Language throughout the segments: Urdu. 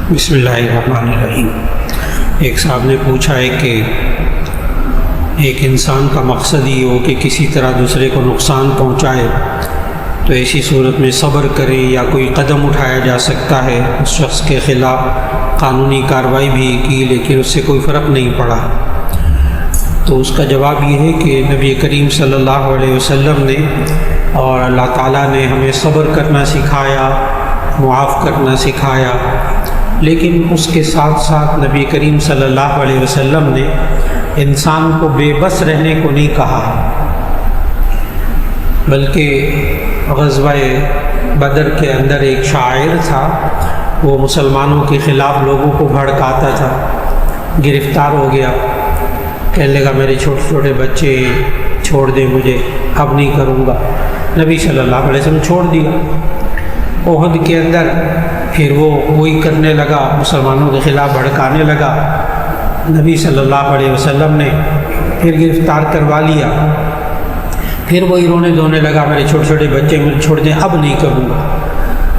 بسم اللہ الرحمن الرحیم۔ ایک صاحب نے پوچھا ہے کہ ایک انسان کا مقصد یہ ہو کہ کسی طرح دوسرے کو نقصان پہنچائے تو ایسی صورت میں صبر کرے یا کوئی قدم اٹھایا جا سکتا ہے؟ اس شخص کے خلاف قانونی کارروائی بھی کی لیکن اس سے کوئی فرق نہیں پڑا۔ تو اس کا جواب یہ ہے کہ نبی کریم صلی اللہ علیہ وسلم نے اور اللہ تعالیٰ نے ہمیں صبر کرنا سکھایا، معاف کرنا سکھایا، لیکن اس کے ساتھ ساتھ نبی کریم صلی اللہ علیہ وسلم نے انسان کو بے بس رہنے کو نہیں کہا، بلکہ غزوہ بدر کے اندر ایک شاعر تھا، وہ مسلمانوں کے خلاف لوگوں کو بھڑکاتا تھا، گرفتار ہو گیا، کہنے لگا میرے چھوٹے چھوٹے بچے چھوڑ دیں مجھے، اب نہیں کروں گا۔ نبی صلی اللہ علیہ وسلم چھوڑ دیا۔ احد کے اندر پھر وہ وہی کرنے لگا، مسلمانوں کے خلاف بھڑکانے لگا، نبی صلی اللہ علیہ وسلم نے پھر گرفتار کروا لیا، پھر وہی رونے دھونے لگا میرے چھوٹے چھوٹے بچے مجھے چھوڑ دیں، اب نہیں کروں گا۔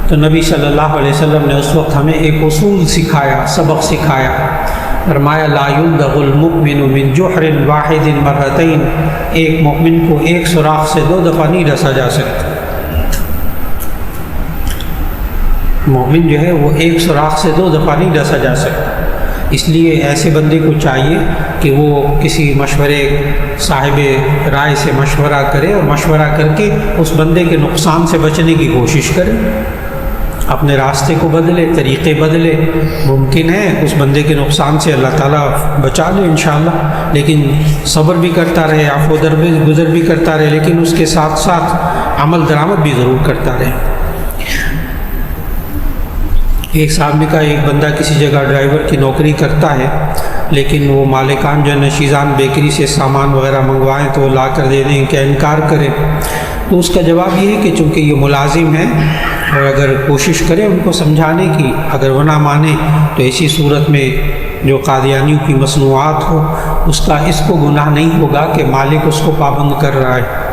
تو نبی صلی اللہ علیہ وسلم نے اس وقت ہمیں ایک اصول سکھایا، سبق سکھایا، فرمایا لا يلدغ المؤمن من جحر واحد مرتين، ایک مومن کو ایک سوراخ سے 2 دفعہ نہیں ڈسا جا سکتا۔ مومن جو ہے وہ ایک سوراخ سے 2 دفعہ نہیں ڈسا جا سکتا، اس لیے ایسے بندے کو چاہیے کہ وہ کسی مشورے صاحب رائے سے مشورہ کرے اور مشورہ کر کے اس بندے کے نقصان سے بچنے کی کوشش کرے، اپنے راستے کو بدلے، طریقے بدلے۔ ممکن ہے اس بندے کے نقصان سے اللہ تعالیٰ بچا لے انشاءاللہ، لیکن صبر بھی کرتا رہے، عفو درگزر بھی کرتا رہے، لیکن اس کے ساتھ ساتھ عمل درآمد بھی ضرور کرتا رہے۔ ایک صاحب نے کہا ایک بندہ کسی جگہ ڈرائیور کی نوکری کرتا ہے، لیکن وہ مالکان جو نشیزان بیکری سے سامان وغیرہ منگوائیں تو وہ لا کر دینے کا انکار کرے، تو اس کا جواب یہ ہے کہ چونکہ یہ ملازم ہے اور اگر کوشش کرے ان کو سمجھانے کی، اگر وہ نہ مانے تو ایسی صورت میں جو قادیانیوں کی مصنوعات ہو اس کا اس کو گناہ نہیں ہوگا کہ مالک اس کو پابند کر رہا ہے۔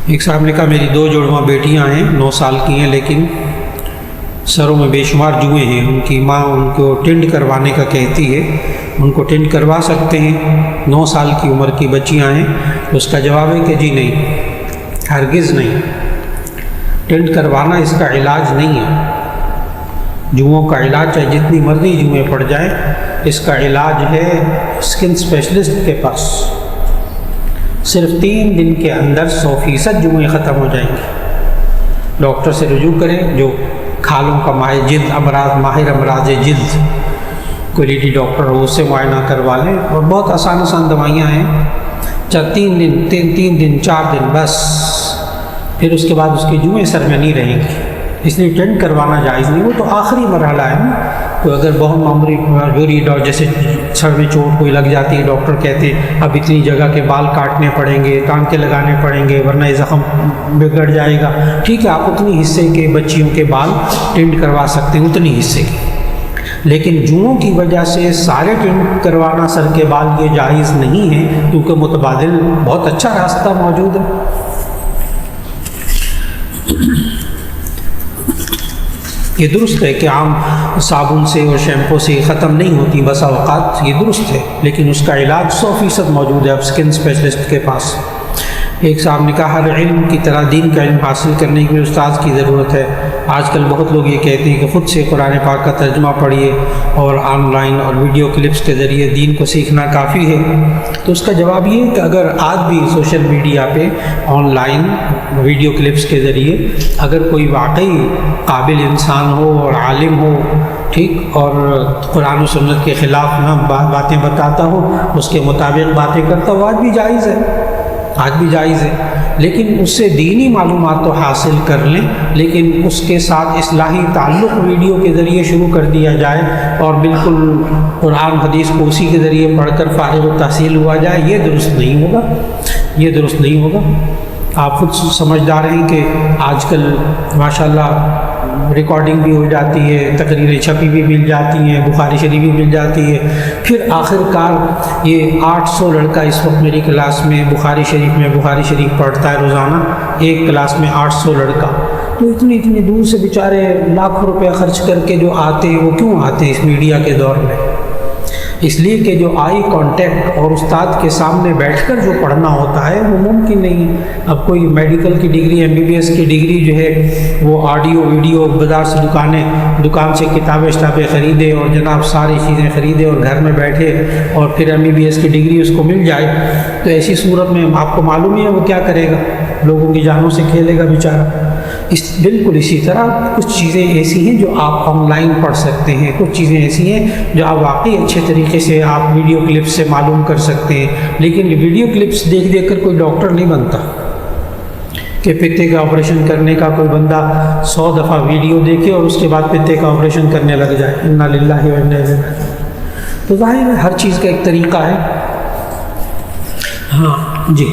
ایک صاحب نے کہا میری 2 جڑواں بیٹیاں ہیں، 9 سال کی ہیں، لیکن سروں میں بے شمار جوئیں ہیں، ان کی ماں ان کو ٹینڈ کروانے کا کہتی ہے، ان کو ٹینڈ کروا سکتے ہیں؟ 9 سال کی عمر کی بچیاں ہیں۔ اس کا جواب ہے کہ جی نہیں، ہرگز نہیں، ٹینڈ کروانا اس کا علاج نہیں ہے۔ جوؤں کا علاج چاہے جتنی مرضی جوئیں پڑ جائیں، اس کا علاج ہے اسکن اسپیشلسٹ کے پاس، صرف 3 دن کے اندر 100% جوئیں ختم ہو جائیں گے۔ ڈاکٹر سے رجوع کریں جو کھالوں کا ماہر امراض جلد، کوئی لیڈی ڈاکٹر ہو اس سے معائنہ کروا لیں، اور بہت آسان دوائیاں ہیں، 3 دن 3 دن 4 دن بس، پھر اس کے بعد اس کی جوئیں سر میں نہیں رہیں گی، اس لیے ٹینڈ کروانا جائز نہیں۔ وہ تو آخری مرحلہ ہے نا، تو اگر بہت معمولی جیسے سر میں چوٹ کوئی لگ جاتی ہے، ڈاکٹر کہتے ہیں اب اتنی جگہ کے بال کاٹنے پڑیں گے، ٹانکے لگانے پڑیں گے ورنہ یہ زخم بگڑ جائے گا، ٹھیک ہے آپ اتنی حصے کے بچیوں کے بال ٹینڈ کروا سکتے ہیں، اتنی حصے کے، لیکن جوؤں کی وجہ سے سارے ٹینڈ کروانا سر کے بال یہ جائز نہیں ہے، کیونکہ متبادل بہت اچھا راستہ موجود ہے۔ یہ درست ہے کہ عام صابن سے اور شیمپو سے ختم نہیں ہوتی بسا اوقات، یہ درست ہے، لیکن اس کا علاج 100% موجود ہے اب اسکن اسپیشلسٹ کے پاس۔ ایک صاحب نے کہا ہر علم کی طرح دین کا علم حاصل کرنے کے لیے استاد کی ضرورت ہے۔ آج کل بہت لوگ یہ کہتے ہیں کہ خود سے قرآن پاک کا ترجمہ پڑھیے اور آن لائن اور ویڈیو کلپس کے ذریعے دین کو سیکھنا کافی ہے۔ تو اس کا جواب یہ ہے کہ اگر آج بھی سوشل میڈیا پہ آن لائن ویڈیو کلپس کے ذریعے اگر کوئی واقعی قابل انسان ہو اور عالم ہو، ٹھیک، اور قرآن و سنت کے خلاف نہ باتیں بتاتا ہو، اس کے مطابق باتیں کرتا ہو، آج بھی جائز ہے، آج بھی جائز ہے، لیکن اس سے دینی معلومات تو حاصل کر لیں، لیکن اس کے ساتھ اصلاحی تعلق ویڈیو کے ذریعے شروع کر دیا جائے اور بالکل قرآن حدیث کو اسی کے ذریعے پڑھ کر فارغ التحصیل ہوا جائے، یہ درست نہیں ہوگا، یہ درست نہیں ہوگا۔ آپ خود سمجھدار ہیں کہ آج کل ماشاءاللہ ریکارڈنگ بھی ہو جاتی ہے، تقریریں چھپی بھی مل جاتی ہیں، بخاری شریف بھی مل جاتی ہے، پھر آخر کار یہ 800 لڑکا اس وقت میری کلاس میں بخاری شریف پڑھتا ہے روزانہ، ایک کلاس میں 800 لڑکا، تو اتنی دور سے بیچارے لاکھوں روپے خرچ کر کے جو آتے ہیں وہ کیوں آتے ہیں اس میڈیا کے دور میں؟ اس لیے کہ جو آئی کانٹیکٹ اور استاد کے سامنے بیٹھ کر جو پڑھنا ہوتا ہے وہ ممکن نہیں ہے۔ اب کوئی میڈیکل کی ڈگری MBBS کی ڈگری جو ہے وہ آڈیو ویڈیو بازار سے دکان سے کتابیں خریدے اور جناب ساری چیزیں خریدے اور گھر میں بیٹھے اور پھر MBBS کی ڈگری اس کو مل جائے تو ایسی صورت میں آپ کو معلوم ہی ہے وہ کیا کرے گا، لوگوں کی جانوں سے کھیلے گا بیچارہ۔ بالکل اسی طرح کچھ چیزیں ایسی ہیں جو آپ آن لائن پڑھ سکتے ہیں، کچھ چیزیں ایسی ہیں جو آپ واقعی اچھے طریقے سے آپ ویڈیو کلپس سے معلوم کر سکتے ہیں، لیکن ویڈیو کلپس دیکھ کر کوئی ڈاکٹر نہیں بنتا کہ پتے کا آپریشن کرنے کا کوئی بندہ 100 دفعہ ویڈیو دیکھے اور اس کے بعد پتے کا آپریشن کرنے لگ جائے۔ انا للہ و انا الیہ راجعون۔ تو ظاہر ہے ہر چیز کا ایک طریقہ ہے۔ ہاں جی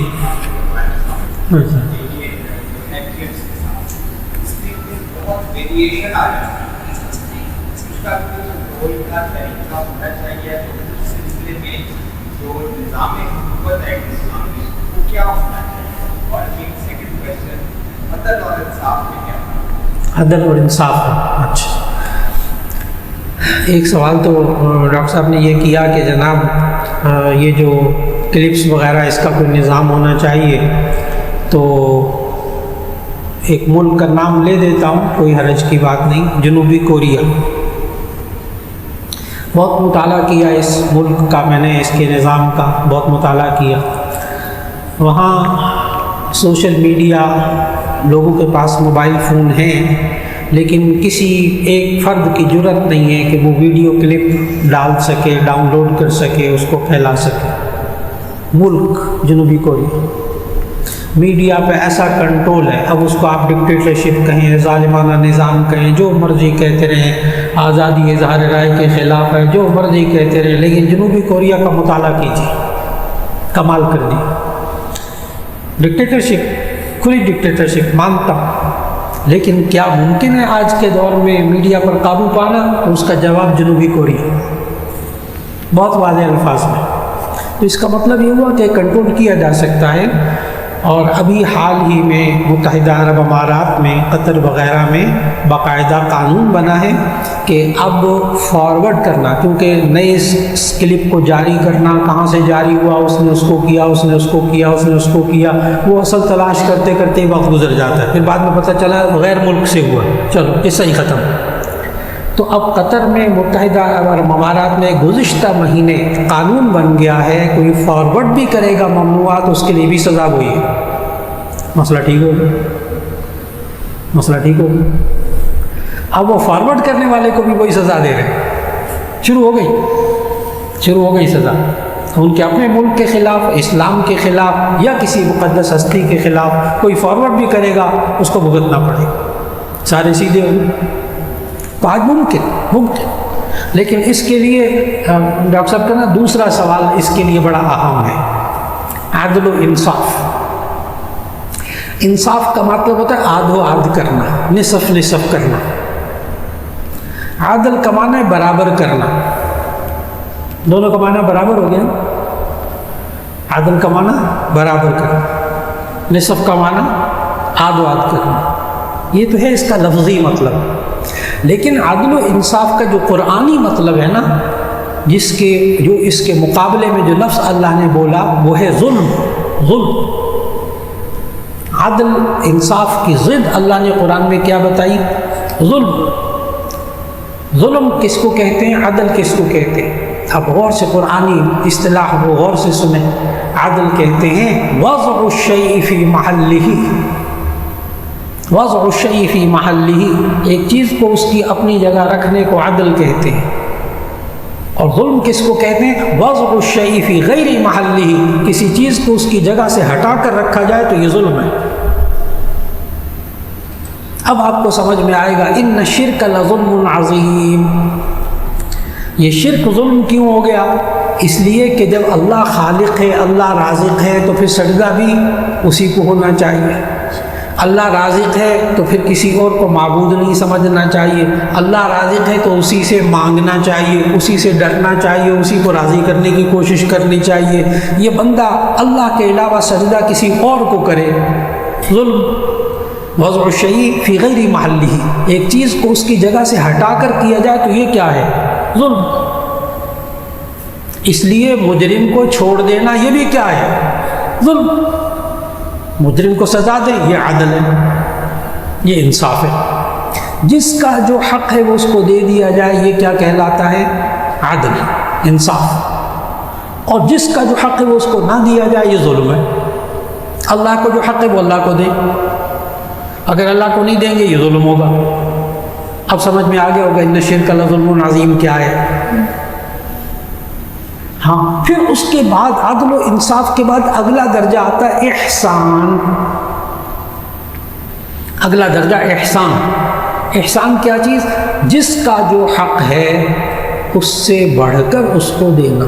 ویریشن آ جاتا ہے، اس کا رول کا طریقہ ہونا چاہیے، اس سلسلے میں جو نظام حکومت ہے اسلام میں وہ کیا ہونا چاہیے؟ اور ایک سیکنڈ کویشچن، عدل اور انصاف میں کیا ہونا ہے؟ عدل اور انصاف، اچھا ایک سوال تو ڈاکٹر صاحب نے یہ کیا کہ جناب یہ جو کلپس وغیرہ اس کا کوئی نظام ہونا چاہیے، تو ایک ملک کا نام لے دیتا ہوں، کوئی حرج کی بات نہیں، جنوبی کوریا۔ بہت مطالعہ کیا اس ملک کا میں نے، اس کے نظام کا بہت مطالعہ کیا۔ وہاں سوشل میڈیا، لوگوں کے پاس موبائل فون ہیں، لیکن کسی ایک فرد کی جرأت نہیں ہے کہ وہ ویڈیو کلپ ڈال سکے، ڈاؤن لوڈ کر سکے، اس کو پھیلا سکے۔ ملک جنوبی کوریا، میڈیا پہ ایسا کنٹرول ہے، اب اس کو آپ ڈکٹیٹرشپ کہیں، ظالمانہ نظام کہیں، جو مرضی کہتے رہیں، آزادی اظہار رائے کے خلاف ہے، جو مرضی کہتے رہیں، لیکن جنوبی کوریا کا مطالعہ کیجیے، کمال کر دی۔ ڈکٹیٹرشپ، کھلی ڈکٹیٹرشپ مانتا ہوں، لیکن کیا ممکن ہے آج کے دور میں میڈیا پر قابو پانا؟ اس کا جواب جنوبی کوریا، بہت واضح الفاظ میں۔ تو اس کا مطلب یہ ہوا کہ کنٹرول کیا جا سکتا ہے۔ اور ابھی حال ہی میں متحدہ عرب امارات میں، قطر وغیرہ میں باقاعدہ قانون بنا ہے کہ اب فارورڈ کرنا، کیونکہ نئے اس کلپ کو جاری کرنا، کہاں سے جاری ہوا، اس نے اس کو کیا، اس نے اس کو کیا، اس نے اس کو کیا، وہ اصل تلاش کرتے کرتے وقت گزر جاتا ہے، پھر بعد میں پتہ چلا غیر ملک سے ہوا، چلو قصہ ہی ختم۔ تو اب قطر میں، متحدہ عرب امارات میں گزشتہ مہینے قانون بن گیا ہے، کوئی فارورڈ بھی کرے گا ممنوعات، اس کے لیے بھی سزا ہوئی ہے۔ مسئلہ ٹھیک ہوگا، مسئلہ ٹھیک ہوگا۔ اب وہ فارورڈ کرنے والے کو بھی وہی سزا دے رہے ہیں، شروع ہو گئی سزا، ان کے اپنے ملک کے خلاف، اسلام کے خلاف، یا کسی مقدس ہستی کے خلاف کوئی فارورڈ بھی کرے گا اس کو بھگتنا پڑے گا، سارے سیدھے ہوں گے۔ تو آج ممکن، لیکن اس کے لیے ڈاکٹر صاحب کا نا دوسرا سوال اس کے لیے بڑا اہم ہے، عدل و انصاف۔ انصاف کا مطلب ہوتا ہے آدھ و آدھ کرنا، نصف نصف کرنا۔ عدل کا معنی ہے برابر کرنا، دونوں کا معنی برابر ہو گیا۔ عدل کا معنی برابر کرنا، نصف کا معنی آدھ و آدھ کرنا، یہ تو ہے اس کا لفظی مطلب۔ لیکن عدل و انصاف کا جو قرآنی مطلب ہے نا، جو اس کے مقابلے میں جو لفظ اللہ نے بولا وہ ہے ظلم۔ عدل انصاف کی ضد اللہ نے قرآن میں کیا بتائی؟ ظلم کس کو کہتے ہیں، عدل کس کو کہتے ہیں؟ اب غور سے قرآنی اصطلاح وہ غور سے سنیں۔ عدل کہتے ہیں وضع الشیء فی محلہ، وضع الشیء فی محلہ، ایک چیز کو اس کی اپنی جگہ رکھنے کو عدل کہتے ہیں۔ اور ظلم کس کو کہتے ہیں؟ وضع الشیء فی غیر محلہ، کسی چیز کو اس کی جگہ سے ہٹا کر رکھا جائے تو یہ ظلم ہے۔ اب آپ کو سمجھ میں آئے گا ان الشرک لظلم عظیم۔ یہ شرک ظلم کیوں ہو گیا؟ اس لیے کہ جب اللہ خالق ہے، اللہ رازق ہے، تو پھر سجدہ بھی اسی کو ہونا چاہیے۔ اللہ رازق ہے تو پھر کسی اور کو معبود نہیں سمجھنا چاہیے۔ اللہ رازق ہے تو اسی سے مانگنا چاہیے، اسی سے ڈرنا چاہیے، اسی کو راضی کرنے کی کوشش کرنی چاہیے۔ یہ بندہ اللہ کے علاوہ سجدہ کسی اور کو کرے، ظلم۔ وضع الشیء فی غیر محلہ، ایک چیز کو اس کی جگہ سے ہٹا کر کیا جائے تو یہ کیا ہے؟ ظلم۔ اس لیے مجرم کو چھوڑ دینا یہ بھی کیا ہے؟ ظلم۔ مجرم کو سزا دیں یہ عدل ہے، یہ انصاف ہے۔ جس کا جو حق ہے وہ اس کو دے دیا جائے یہ کیا کہلاتا ہے؟ عدل، انصاف۔ اور جس کا جو حق ہے وہ اس کو نہ دیا جائے یہ ظلم ہے۔ اللہ کو جو حق ہے وہ اللہ کو دیں، اگر اللہ کو نہیں دیں گے یہ ظلم ہوگا۔ اب سمجھ میں آ گیا ہوگا ان الشرک لظلم عظیم کیا ہے۔ ہاں، پھر اس کے بعد عدل و انصاف کے بعد اگلا درجہ آتا ہے احسان۔ اگلا درجہ احسان۔ احسان کیا چیز؟ جس کا جو حق ہے اس سے بڑھ کر اس کو دینا۔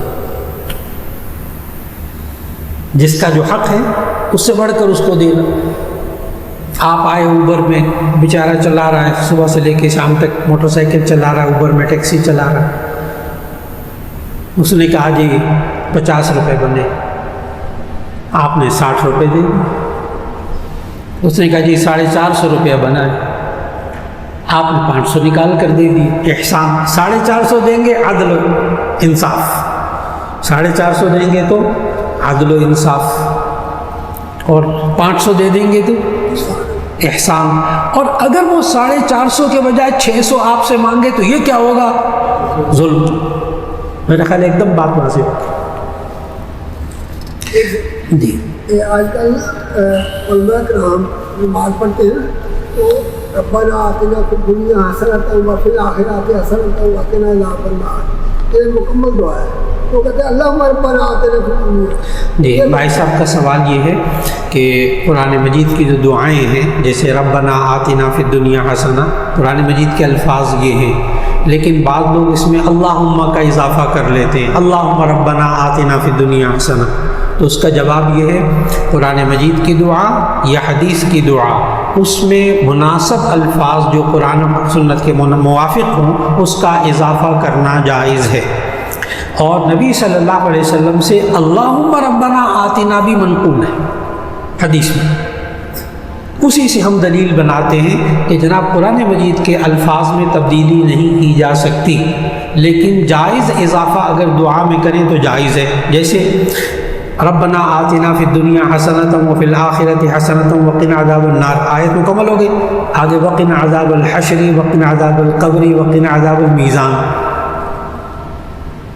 جس کا جو حق ہے اس سے بڑھ کر اس کو دینا۔ آپ آئے اوبر میں، بیچارہ چلا رہا ہے صبح سے لے کے شام تک، موٹر سائیکل چلا رہا ہے، اوبر میں ٹیکسی چلا رہا ہے، اس نے کہا جی 50 روپے بنے، آپ نے 60 روپے دے دی۔ اس نے کہا جی 450 روپیہ بنا ہے، آپ نے 500 نکال کر دے دی۔ احسان۔ 450 دیں گے عدل و انصاف، 450 دیں گے تو عدل و انصاف، اور 500 دے دیں گے تو احسان۔ اور اگر وہ 450 کے بجائے 600 آپ سے مانگے تو یہ کیا ہوگا؟ ظلم۔ میرا خیال ایک دم بات واضح ہوگی۔ جی آج کل علماء کرام نماز پڑھتے ہیں تو ربنا آتنا فی الدنیا حسنۃ وفی الآخرۃ حسنۃ وقنا عذاب النار، یہ مکمل دعا ہے۔ تو کہتے ہیں اللہم ربنا آتنا فی الدنیا۔ جی بھائی صاحب کا سوال یہ ہے کہ قرآن مجید کی جو دعائیں ہیں، جیسے ربنا آتنا فی الدنیا حسنہ، قرآن مجید کے الفاظ یہ ہیں، لیکن بعض لوگ اس میں اللہم کا اضافہ کر لیتے ہیں، اللہم ربنا آتنا فی الدنیا حسنہ۔ تو اس کا جواب یہ ہے قرآن مجید کی دعا یا حدیث کی دعا، اس میں مناسب الفاظ جو قرآن و سنت کے موافق ہوں اس کا اضافہ کرنا جائز ہے۔ اور نبی صلی اللہ علیہ وسلم سے اللہم ربنا آتنا بھی منقول ہے حدیث میں، اسی سے ہم دلیل بناتے ہیں کہ جناب قرآن مجید کے الفاظ میں تبدیلی نہیں کی جا سکتی، لیکن جائز اضافہ اگر دعا میں کریں تو جائز ہے۔ جیسے ربنا آتنا فی الدنیا حسنۃ وفی الآخرۃ حسنۃ وقنا عذاب النار، آیت مکمل ہو گئی۔ آگے وقنا عذاب الحشر وقنا عذاب القبر وقنا عذاب المیزان،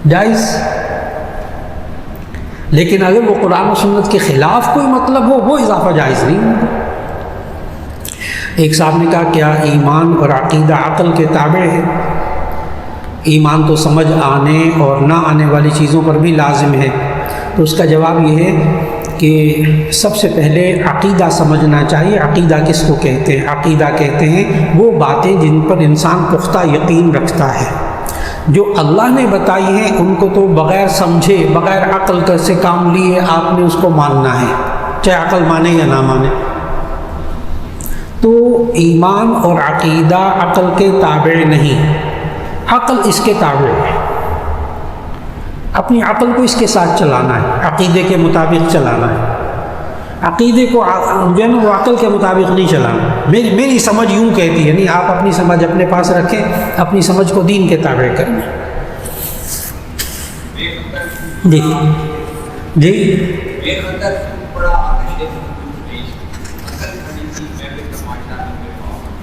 جائز۔ لیکن اگر وہ قرآن و سنت کے خلاف کوئی مطلب ہو وہ اضافہ جائز نہیں ہوگا۔ ایک صاحب نے کہا کیا ایمان اور عقیدہ عقل کے تابع ہے؟ ایمان تو سمجھ آنے اور نہ آنے والی چیزوں پر بھی لازم ہے۔ تو اس کا جواب یہ ہے کہ سب سے پہلے عقیدہ سمجھنا چاہیے۔ عقیدہ کس کو کہتے ہیں؟ عقیدہ کہتے ہیں وہ باتیں جن پر انسان پختہ یقین رکھتا ہے، جو اللہ نے بتائی ہیں ان کو تو بغیر سمجھے بغیر عقل سے کام لیے آپ نے اس کو ماننا ہے، چاہے عقل مانے یا نہ مانے۔ تو ایمان اور عقیدہ عقل کے تابع نہیں، عقل اس کے تابع ہے۔ اپنی عقل کو اس کے ساتھ چلانا ہے، عقیدے کے مطابق چلانا ہے۔ عقیدے کو جو ہے نا وہ عقل کے مطابق نہیں چلانا۔ میری سمجھ یوں کہتی ہے، نہیں، آپ اپنی سمجھ اپنے پاس رکھیں، اپنی سمجھ کو دین کے تابع کریں۔ جی جی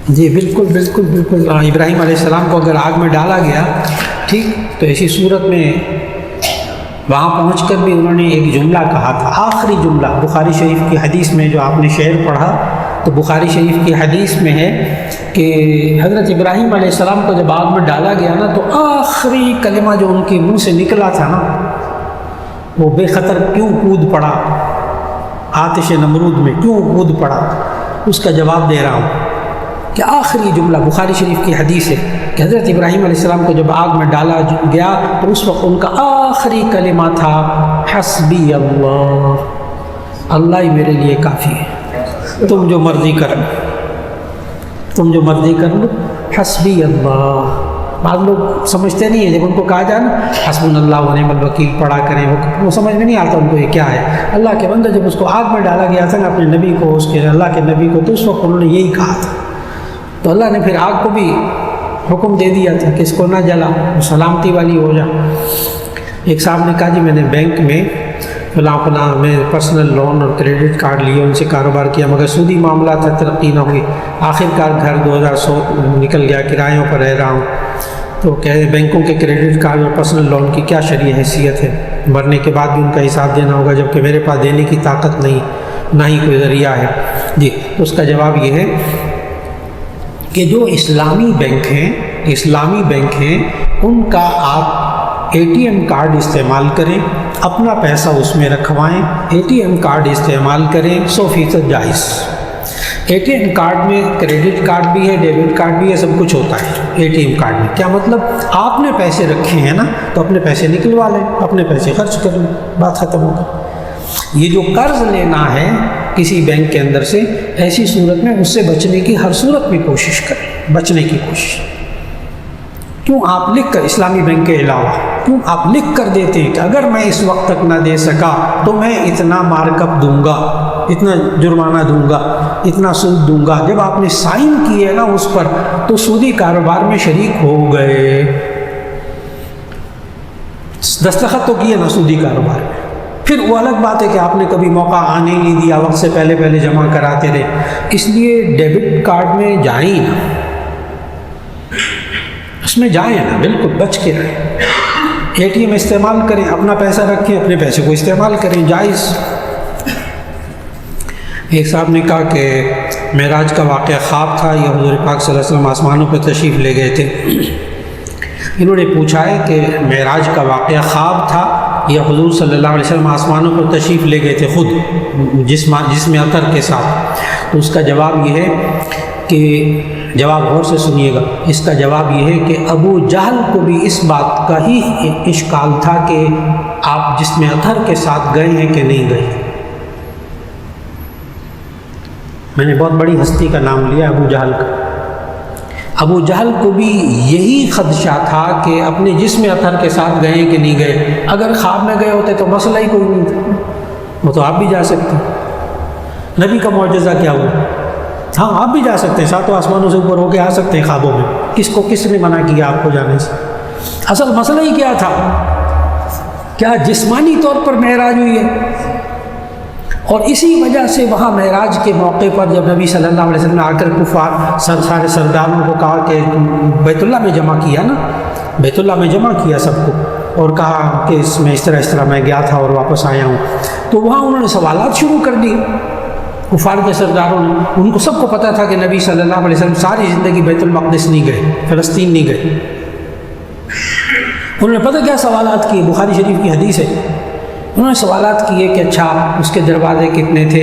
جی بالکل بالکل بالکل۔ ابراہیم علیہ السلام کو اگر آگ میں ڈالا گیا، ٹھیک، تو ایسی صورت میں وہاں پہنچ کر بھی انہوں نے ایک جملہ کہا تھا، آخری جملہ بخاری شریف کی حدیث میں، جو آپ نے شعر پڑھا تو بخاری شریف کی حدیث میں ہے کہ حضرت ابراہیم علیہ السلام کو جب آگ میں ڈالا گیا نا تو آخری کلمہ جو ان کے منہ سے نکلا تھا نا، وہ بے خطر کیوں کود پڑا، آتش نمرود میں کیوں کود پڑا، اس کا جواب دے رہا ہوں کہ آخری جملہ بخاری شریف کی حدیث ہے کہ حضرت ابراہیم علیہ السلام کو جب آگ میں ڈالا گیا تو اس وقت ان کا آخری کلمہ تھا حسبی اللہ، اللہ ہی میرے لیے کافی ہے، تم جو مرضی کر لو، تم جو مرضی کر لو، حسبی اللہ، بعض لوگ سمجھتے نہیں ہیں، جب ان کو کہا جائے نا حسبنا اللہ و نعم الوکیل پڑھا کریں، وہ سمجھ میں نہیں آتا ان کو یہ کیا ہے۔ اللہ کے بندہ جب اس کو آگ میں ڈالا گیا تھا نا اپنے نبی کو، اس کے اللہ کے نبی کو، تو اس وقت انہوں نے یہی کہا تھا، تو اللہ نے پھر آگ کو بھی حکم دے دیا تھا کہ اس کو نہ جلا، سلامتی والی ہو جا۔ ایک صاحب نے کہا جی میں نے بینک میں فلاں میں پرسنل لون اور کریڈٹ کارڈ لیے، ان سے کاروبار کیا، مگر سودی معاملہ تھا، ترقی نہ ہوئی، آخر کار گھر 2016 نکل گیا، کرایوں پر رہ رہا ہوں۔ تو کہہ رہے بینکوں کے کریڈٹ کارڈ اور پرسنل لون کی کیا شرعی حیثیت ہے؟ مرنے کے بعد بھی ان کا حساب دینا ہوگا، جبکہ میرے پاس دینے کی طاقت نہیں، نہ ہی کوئی ذریعہ ہے۔ جی تو اس کا جواب یہ ہے کہ جو اسلامی بینک ہیں ان کا آپ ATM کارڈ استعمال کریں، اپنا پیسہ اس میں رکھوائیں، ATM کارڈ استعمال کریں، 100% جائز۔ ATM کارڈ میں کریڈٹ کارڈ بھی ہے، ڈیبٹ کارڈ بھی ہے، سب کچھ ہوتا ہے ATM کارڈ میں۔ کیا مطلب؟ آپ نے پیسے رکھے ہیں نا تو اپنے پیسے نکلوا لیں، اپنے پیسے خرچ کر لیں، بات ختم ہو گئی۔ یہ جو قرض لینا ہے کسی بینک کے اندر سے، ایسی صورت میں اس سے بچنے کی ہر صورت میں کوشش کریں، بچنے کی کوشش۔ کیوں آپ لکھ کر، اسلامی بینک کے علاوہ کیوں آپ لکھ کر دیتے ہیں کہ اگر میں اس وقت تک نہ دے سکا تو میں اتنا مارک اپ دوں گا، اتنا جرمانہ دوں گا، اتنا سود دوں گا۔ جب آپ نے سائن کیے نا اس پر تو سودی کاروبار میں شریک ہو گئے، دستخط تو کیے نا سودی کاروبار میں۔ پھر وہ الگ بات ہے کہ آپ نے کبھی موقع آنے ہی نہیں دیا، وقت سے پہلے جمع کراتے رہے۔ اس لیے ڈیبٹ کارڈ میں جائیں نا، اس میں جائیں نا، بالکل بچ کے رہیں۔ ATM استعمال کریں، اپنا پیسہ رکھیں، اپنے پیسے کو استعمال کریں، جائز۔ ایک صاحب نے کہا کہ معراج کا واقعہ خواب تھا یا حضور پاک صلی اللہ علیہ وسلم آسمانوں پہ تشریف لے گئے تھے؟ انہوں نے پوچھا ہے کہ معراج کا واقعہ خواب تھا یا حضور صلی اللہ علیہ وسلم آسمانوں پر تشریف لے گئے تھے خود جسم اطہر کے ساتھ؟ تو اس کا جواب یہ ہے کہ جواب غور سے سنیے گا، اس کا جواب یہ ہے کہ ابو جہل کو بھی اس بات کا ہی اشکال تھا کہ آپ جسم اطہر کے ساتھ گئے ہیں کہ نہیں گئے۔ میں نے بہت بڑی ہستی کا نام لیا، ابو جہل کا۔ ابو جہل کو بھی یہی خدشہ تھا کہ اپنے جسم اطہر کے ساتھ گئے کہ نہیں گئے۔ اگر خواب میں گئے ہوتے تو مسئلہ ہی کوئی نہیں تھا، وہ تو آپ بھی جا سکتے۔ نبی کا معجزہ کیا ہوا؟ ہاں آپ بھی جا سکتے ہیں، ساتوں آسمانوں سے اوپر ہو کے آ سکتے ہیں خوابوں میں۔ کس نے منع کیا آپ کو جانے سے؟ اصل مسئلہ ہی کیا تھا؟ کیا جسمانی طور پر معراج ہوئی ہے؟ اور اسی وجہ سے وہاں معراج کے موقع پر جب نبی صلی اللہ علیہ وسلم نے آ کر کفار سارے سرداروں کو کہا کہ بیت اللہ میں جمع کیا نا، بیت اللہ میں جمع کیا سب کو، اور کہا کہ اس طرح میں گیا تھا اور واپس آیا ہوں، تو وہاں انہوں نے سوالات شروع کر دیے کفار کے سرداروں نے۔ ان کو سب کو پتہ تھا کہ نبی صلی اللہ علیہ وسلم ساری زندگی بیت المقدس نہیں گئے، فلسطین نہیں گئے۔ انہوں نے پتہ کیا سوالات کیے؟ بخاری شریف کی حدیث ہے، انہوں نے سوالات کیے کہ اچھا اس کے دروازے کتنے تھے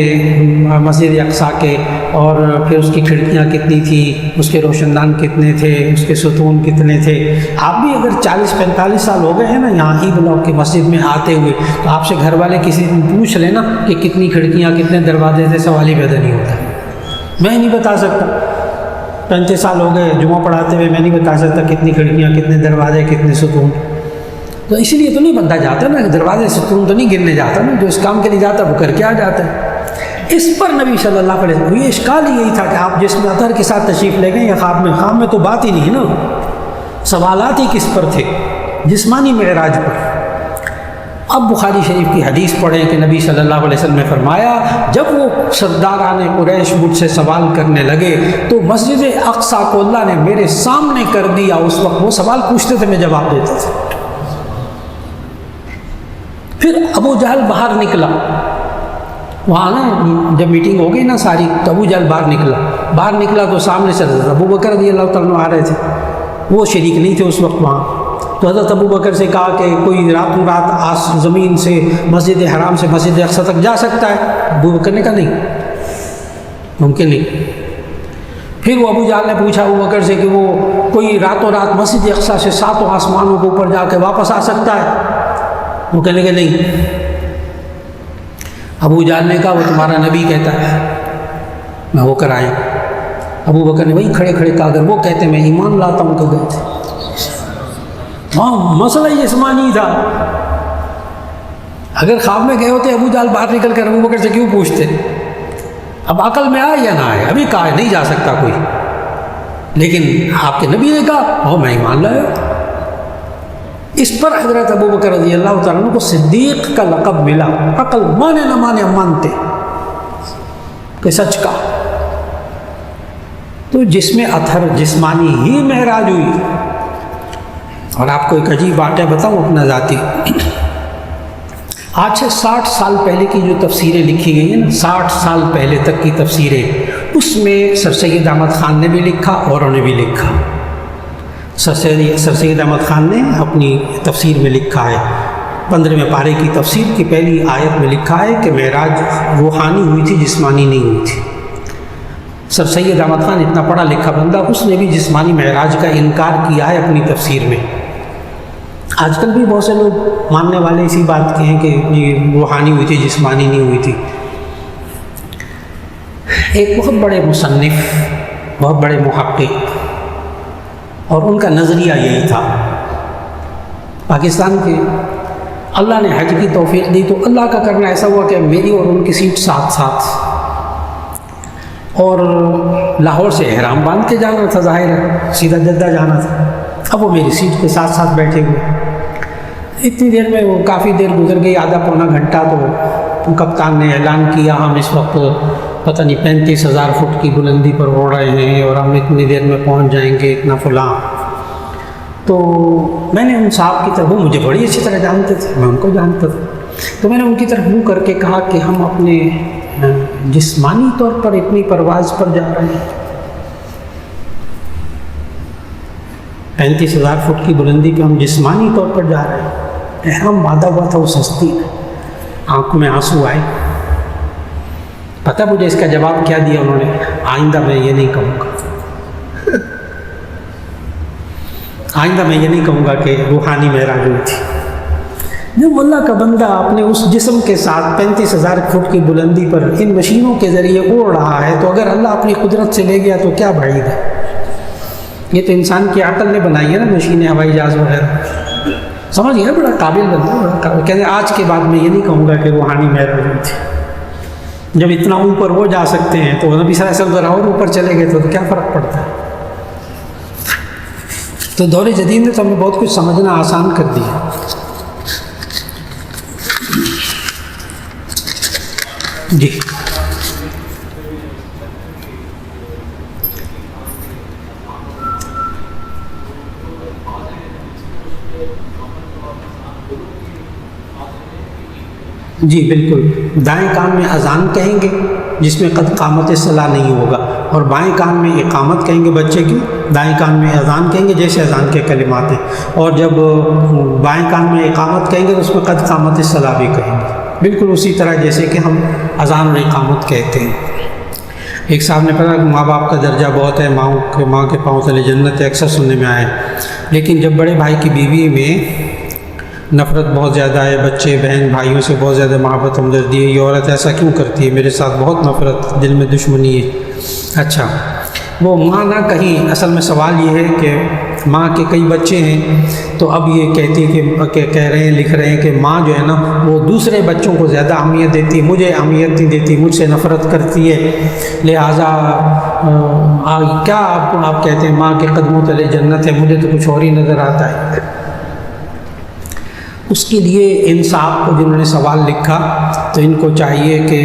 مسجد اقصیٰ کے، اور پھر اس کی کھڑکیاں کتنی تھیں، اس کے روشن دان کتنے تھے، اس کے ستون کتنے تھے۔ آپ بھی اگر 40-45 سال ہو گئے ہیں نا یہاں ہی بلاک کے مسجد میں آتے ہوئے، تو آپ سے گھر والے کسی دن پوچھ لیں نا کہ کتنی کھڑکیاں کتنے دروازے تھے، سوال ہی پیدا نہیں ہوتا۔ میں نہیں بتا سکتا، 35 سال ہو گئے جمعہ پڑھاتے ہوئے، میں نہیں بتا سکتا کتنی کھڑکیاں، کتنے دروازے، کتنے ستون۔ تو اس لیے تو نہیں بندہ جاتا نا، دروازے ستون تو نہیں گرنے جاتا نا، جو اس کام کے لیے جاتا وہ کر کے آ جاتا ہے۔ اس پر نبی صلی اللہ علیہ وسلم یہ اشکال یہی تھا کہ آپ جسم اطہر کے ساتھ تشریف لے گئے یا خواب میں تو بات ہی نہیں نا، سوالات ہی کس پر تھے؟ جسمانی معراج پر۔ اب بخاری شریف کی حدیث پڑھیں کہ نبی صلی اللہ علیہ وسلم نے فرمایا جب وہ سرداران قریش مجھ سے سوال کرنے لگے تو مسجد اقصیٰ کو اللہ نے میرے سامنے کر دیا۔ اس وقت وہ سوال پوچھتے تھے، میں جواب دیتا تھا۔ پھر ابو جہل باہر نکلا، وہاں نا جب میٹنگ ہو گئی نا ساری، تو ابو جہل باہر نکلا تو سامنے سے حضرت ابو بکر رضی اللہ تعالیٰ عنہ آ رہے تھے، وہ شریک نہیں تھے اس وقت وہاں۔ تو حضرت ابو بکر سے کہا کہ کوئی راتوں رات زمین سے مسجد حرام سے مسجد اقصیٰ تک جا سکتا ہے؟ ابو بکر نے کہا نہیں، ممکن نہیں۔ پھر وہ ابو جہل نے پوچھا ابو بکر سے کہ وہ کوئی راتوں رات مسجد اقصیٰ سے 7 آسمانوں کے اوپر جا کے واپس آ سکتا ہے؟ وہ کہنے کہ نہیں۔ ابو جہل نے کہا وہ تمہارا نبی کہتا ہے، میں ہو کر آیا۔ ابو بکر نے وہی کھڑے کھڑے کہا اگر وہ کہتے میں ایمان لاتا ہوں کہ گئے تھے۔ وہاں مسئلہ جسمانی تھا. اگر خواب میں گئے ہوتے ابو جہل باہر نکل کر ابو بکر سے کیوں پوچھتے؟ اب عقل میں آئے یا نہ آئے، ابھی کہا نہیں جا سکتا کوئی، لیکن آپ کے نبی نے کہا میں ایمان لایا. اس پر حضرت ابو بکر رضی اللہ تعالیٰ عنہ کو صدیق کا لقب ملا. عقل مانے نہ مانے مانتے کہ سچ کا. تو جس میں اثر جسمانی ہی معراج ہوئی. اور آپ کو ایک عجیب واقعہ بتاؤں اپنا ذاتی. آج سے 60 سال پہلے کی جو تفسیریں لکھی گئی ہیں نا، 60 سال پہلے تک کی تفسیریں، اس میں سر سید احمد خان نے بھی لکھا، اوروں نے بھی لکھا. سر سید احمد خان نے اپنی تفسیر میں لکھا ہے، 15ویں پارے کی تفسیر کی پہلی آیت میں لکھا ہے کہ معراج روحانی ہوئی تھی، جسمانی نہیں ہوئی تھی. سر سید احمد خان اتنا پڑھا لکھا بندہ، اس نے بھی جسمانی معراج کا انکار کیا ہے اپنی تفسیر میں. آج کل بھی بہت سے لوگ ماننے والے اسی بات کے ہیں کہ یہ روحانی ہوئی تھی، جسمانی نہیں ہوئی تھی. ایک بہت بڑے مصنف، بہت بڑے محقق، اور ان کا نظریہ یہی تھا. پاکستان کے اللہ نے حج کی توفیق دی تو اللہ کا کرنا ایسا ہوا کہ میری اور ان کی سیٹ ساتھ ساتھ، اور لاہور سے احرام باندھ کے جانا تھا، ظاہر ہے سیدھا جدہ جانا تھا. اب وہ میری سیٹ کے ساتھ ساتھ بیٹھے ہوئے. اتنی دیر میں وہ کافی دیر گزر گئی، آدھا پونا گھنٹہ. تو کپتان نے اعلان کیا ہم اس وقت پتہ نہیں 35,000 فٹ کی بلندی پر اڑ رہے ہیں اور ہم اتنی دیر میں پہنچ جائیں گے اتنا فلاں. تو میں نے ان صاحب کی طرف، وہ مجھے بڑی اچھی طرح جانتے تھے، میں ان کو جانتا تھا، تو میں نے ان کی طرف منہ کر کے کہا کہ ہم اپنے جسمانی طور پر اتنی پرواز پر جا رہے ہیں. 35,000 فٹ کی بلندی پہ ہم جسمانی طور پر جا رہے ہیں. احرام باندھا ہوا تھا، وہ سستی ہے. آنکھوں میں آنسو آئے. پتہ مجھے اس کا جواب کیا دیا انہوں نے؟ آئندہ میں یہ نہیں کہوں گا، آئندہ میں یہ نہیں کہوں گا کہ روحانی معراج ہوئی تھی. جب اللہ کا بندہ اپنے اس جسم کے ساتھ 35,000 فٹ کی بلندی پر ان مشینوں کے ذریعے اڑ رہا ہے، تو اگر اللہ اپنی قدرت سے لے گیا تو کیا بعید ہے. یہ تو انسان کی عقل نے بنائی ہے نا مشینیں، ہوائی جہاز وغیرہ. سمجھ گیا؟ بڑا قابل بندہ، بڑا قابل. کہتے ہیں آج کے بعد میں یہ نہیں کہوں گا کہ روحانی معراج ہوئی تھی. جب اتنا اوپر وہ جا سکتے ہیں تو نبی صلی اللہ علیہ وسلم ذرا اور اوپر چلے گئے تو کیا فرق پڑتا ہے. تو دور جدید نے تو ہمیں بہت کچھ سمجھنا آسان کر دیا. جی جی بالکل. دائیں کان میں اذان کہیں گے جس میں قد قامت صلاح نہیں ہوگا، اور بائیں کان میں اقامت کہیں گے بچے کی، دائیں کان میں اذان کہیں گے جیسے اذان کے کلمات ہیں. اور جب بائیں کان میں اقامت کہیں گے تو اس میں قد قامت صلاح بھی کہیں گے، بالکل اسی طرح جیسے کہ ہم اذان اور اقامت کہتے ہیں. ایک صاحب نے پڑھا کہ ماں باپ کا درجہ بہت ہے، ماں کے پاؤں تلے جنت ہے، اکثر سننے میں آئے. لیکن جب بڑے بھائی کی بیوی میں نفرت بہت زیادہ ہے، بچے بہن بھائیوں سے بہت زیادہ محبت ہمدردی ہے، یہ عورت ایسا کیوں کرتی ہے، میرے ساتھ بہت نفرت، دل میں دشمنی ہے. اچھا، وہ ماں نہ کہیں، اصل میں سوال یہ ہے کہ ماں کے کئی بچے ہیں تو اب یہ کہتی ہے کہ کہہ رہے ہیں، لکھ رہے ہیں کہ ماں جو ہے نا وہ دوسرے بچوں کو زیادہ اہمیت دیتی ہے، مجھے اہمیت نہیں دیتی، مجھ سے نفرت کرتی ہے، لہٰذا کیا آپ کہتے ہیں ماں کے قدموں تلے جنت ہے، مجھے تو کچھ اور ہی نظر آتا ہے. اس کے لیے ان صاحب کو جنہوں نے سوال لکھا تو ان کو چاہیے کہ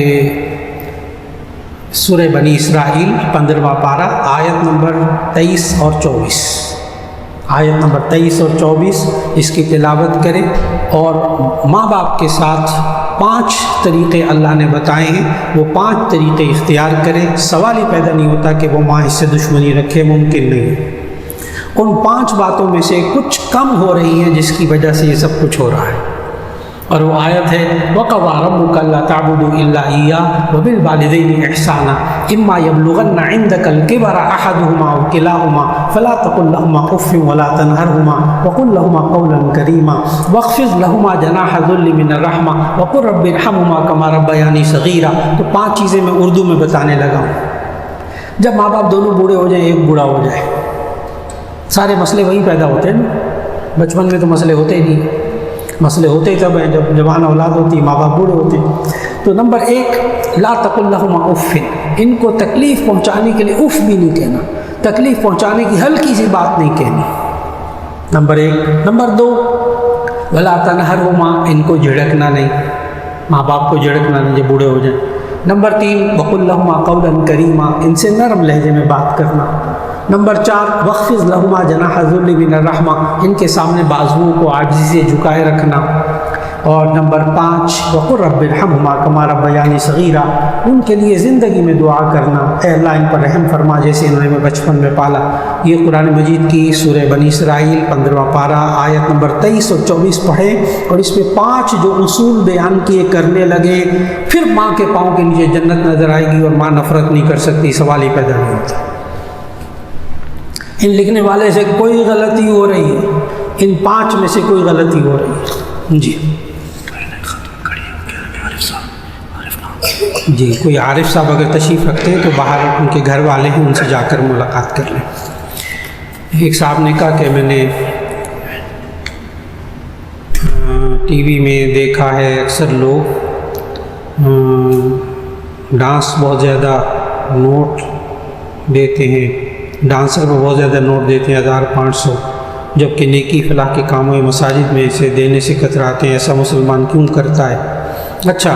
سورہ بنی اسرائیل 15واں پارہ آیت نمبر 23 اور 24، آیت نمبر 23 اور 24 اس کی تلاوت کرے، اور ماں باپ کے ساتھ 5 طریقے اللہ نے بتائے ہیں، وہ 5 طریقے اختیار کرے. سوال ہی پیدا نہیں ہوتا کہ وہ ماں اس سے دشمنی رکھے، ممکن نہیں. ان 5 باتوں میں سے کچھ کم ہو رہی ہیں جس کی وجہ سے یہ سب کچھ ہو رہا ہے. اور وہ آیت ہے وَقَضَىٰ رَبُّكَ أَلَّا تَعْبُدُوا إِلَّا إِيَّاهُ وَبِالْوَالِدَيْنِ إِحْسَانًا إِمَّا يَبْلُغَنَّ عِندَكَ الْكِبَرَ أَحَدُهُمَا أَوْ كِلَاهُمَا فَلَا تَقُل لَّهُمَا أُفٍّ وَلَا تَنْهَرْهُمَا وَقُل لَّهُمَا قَوْلًا كَرِيمًا وَاخْفِضْ لَهُمَا جَنَاحَ الذُّلِّ مِنَ الرَّحْمَةِ وَقُل رَّبِّ ارْحَمْهُمَا كَمَا رَبَّيَانِي صَغِيرًا. تو 5 چیزیں میں اردو میں بتانے لگا ہوں. جب ماں باپ دونوں بوڑھے ہو جائیں، ایک بوڑھا ہو جائے، سارے مسئلے وہیں پیدا ہوتے ہیں نا. بچپن میں تو مسئلے ہوتے ہی نہیں، مسئلے ہوتے تب ہیں جب جوان اولاد ہوتی، ماں باپ بوڑھے ہوتے ہیں۔ تو نمبر 1، لا تقل لہما اف، ان کو تکلیف پہنچانے کے لیے اف بھی نہیں کہنا، تکلیف پہنچانے کی ہلکی سی بات نہیں کہنی، نمبر 1۔ نمبر 2، ولا تنہرہما، ان کو جھڑکنا نہیں، ماں باپ کو جھڑکنا نہیں جب بوڑھے ہو جائیں۔ نمبر 3، وقل لہما قولا کریما، ان سے نرم لہجے میں بات کرنا۔ نمبر 4، واخفض لہما جناح الذل من الرحمہ، ان کے سامنے بازوؤں کو عاجزی سے جھکائے رکھنا۔ اور نمبر 5، وقل رب ارحمہما کما ربیانی صغیرا، ان کے لیے زندگی میں دعا کرنا، اے اللہ ان پر رحم فرما جیسے انہوں نے بچپن میں پالا۔ یہ قرآن مجید کی سورہ بنی اسرائیل 15واں پارہ آیت نمبر 23 اور 24 پڑھیں، اور اس میں 5 جو اصول بیان کیے کرنے لگے، پھر ماں کے پاؤں کے نیچے جنت نظر آئے گی اور ماں نفرت نہیں کر سکتی، سوال ہی پیدا نہیں ہوتا۔ ان لکھنے والے سے کوئی غلطی ہو رہی ہے، ان 5 میں سے کوئی غلطی ہو رہی ہے۔ جی کوئی عارف صاحب اگر تشریف رکھتے ہیں تو باہر ان کے گھر والے ہیں، ان سے جا کر ملاقات کر لیں۔ ایک صاحب نے کہا کہ میں نے ٹی وی میں دیکھا ہے اکثر لوگ ڈانس بہت زیادہ نوٹ دیتے ہیں، ڈانسر کو بہت زیادہ نوٹ دیتے ہیں 1500، جبکہ نیکی فلاح کے کاموں مساجد میں اسے دینے سے کتراتے ہیں، ایسا مسلمان کیوں کرتا ہے؟ اچھا،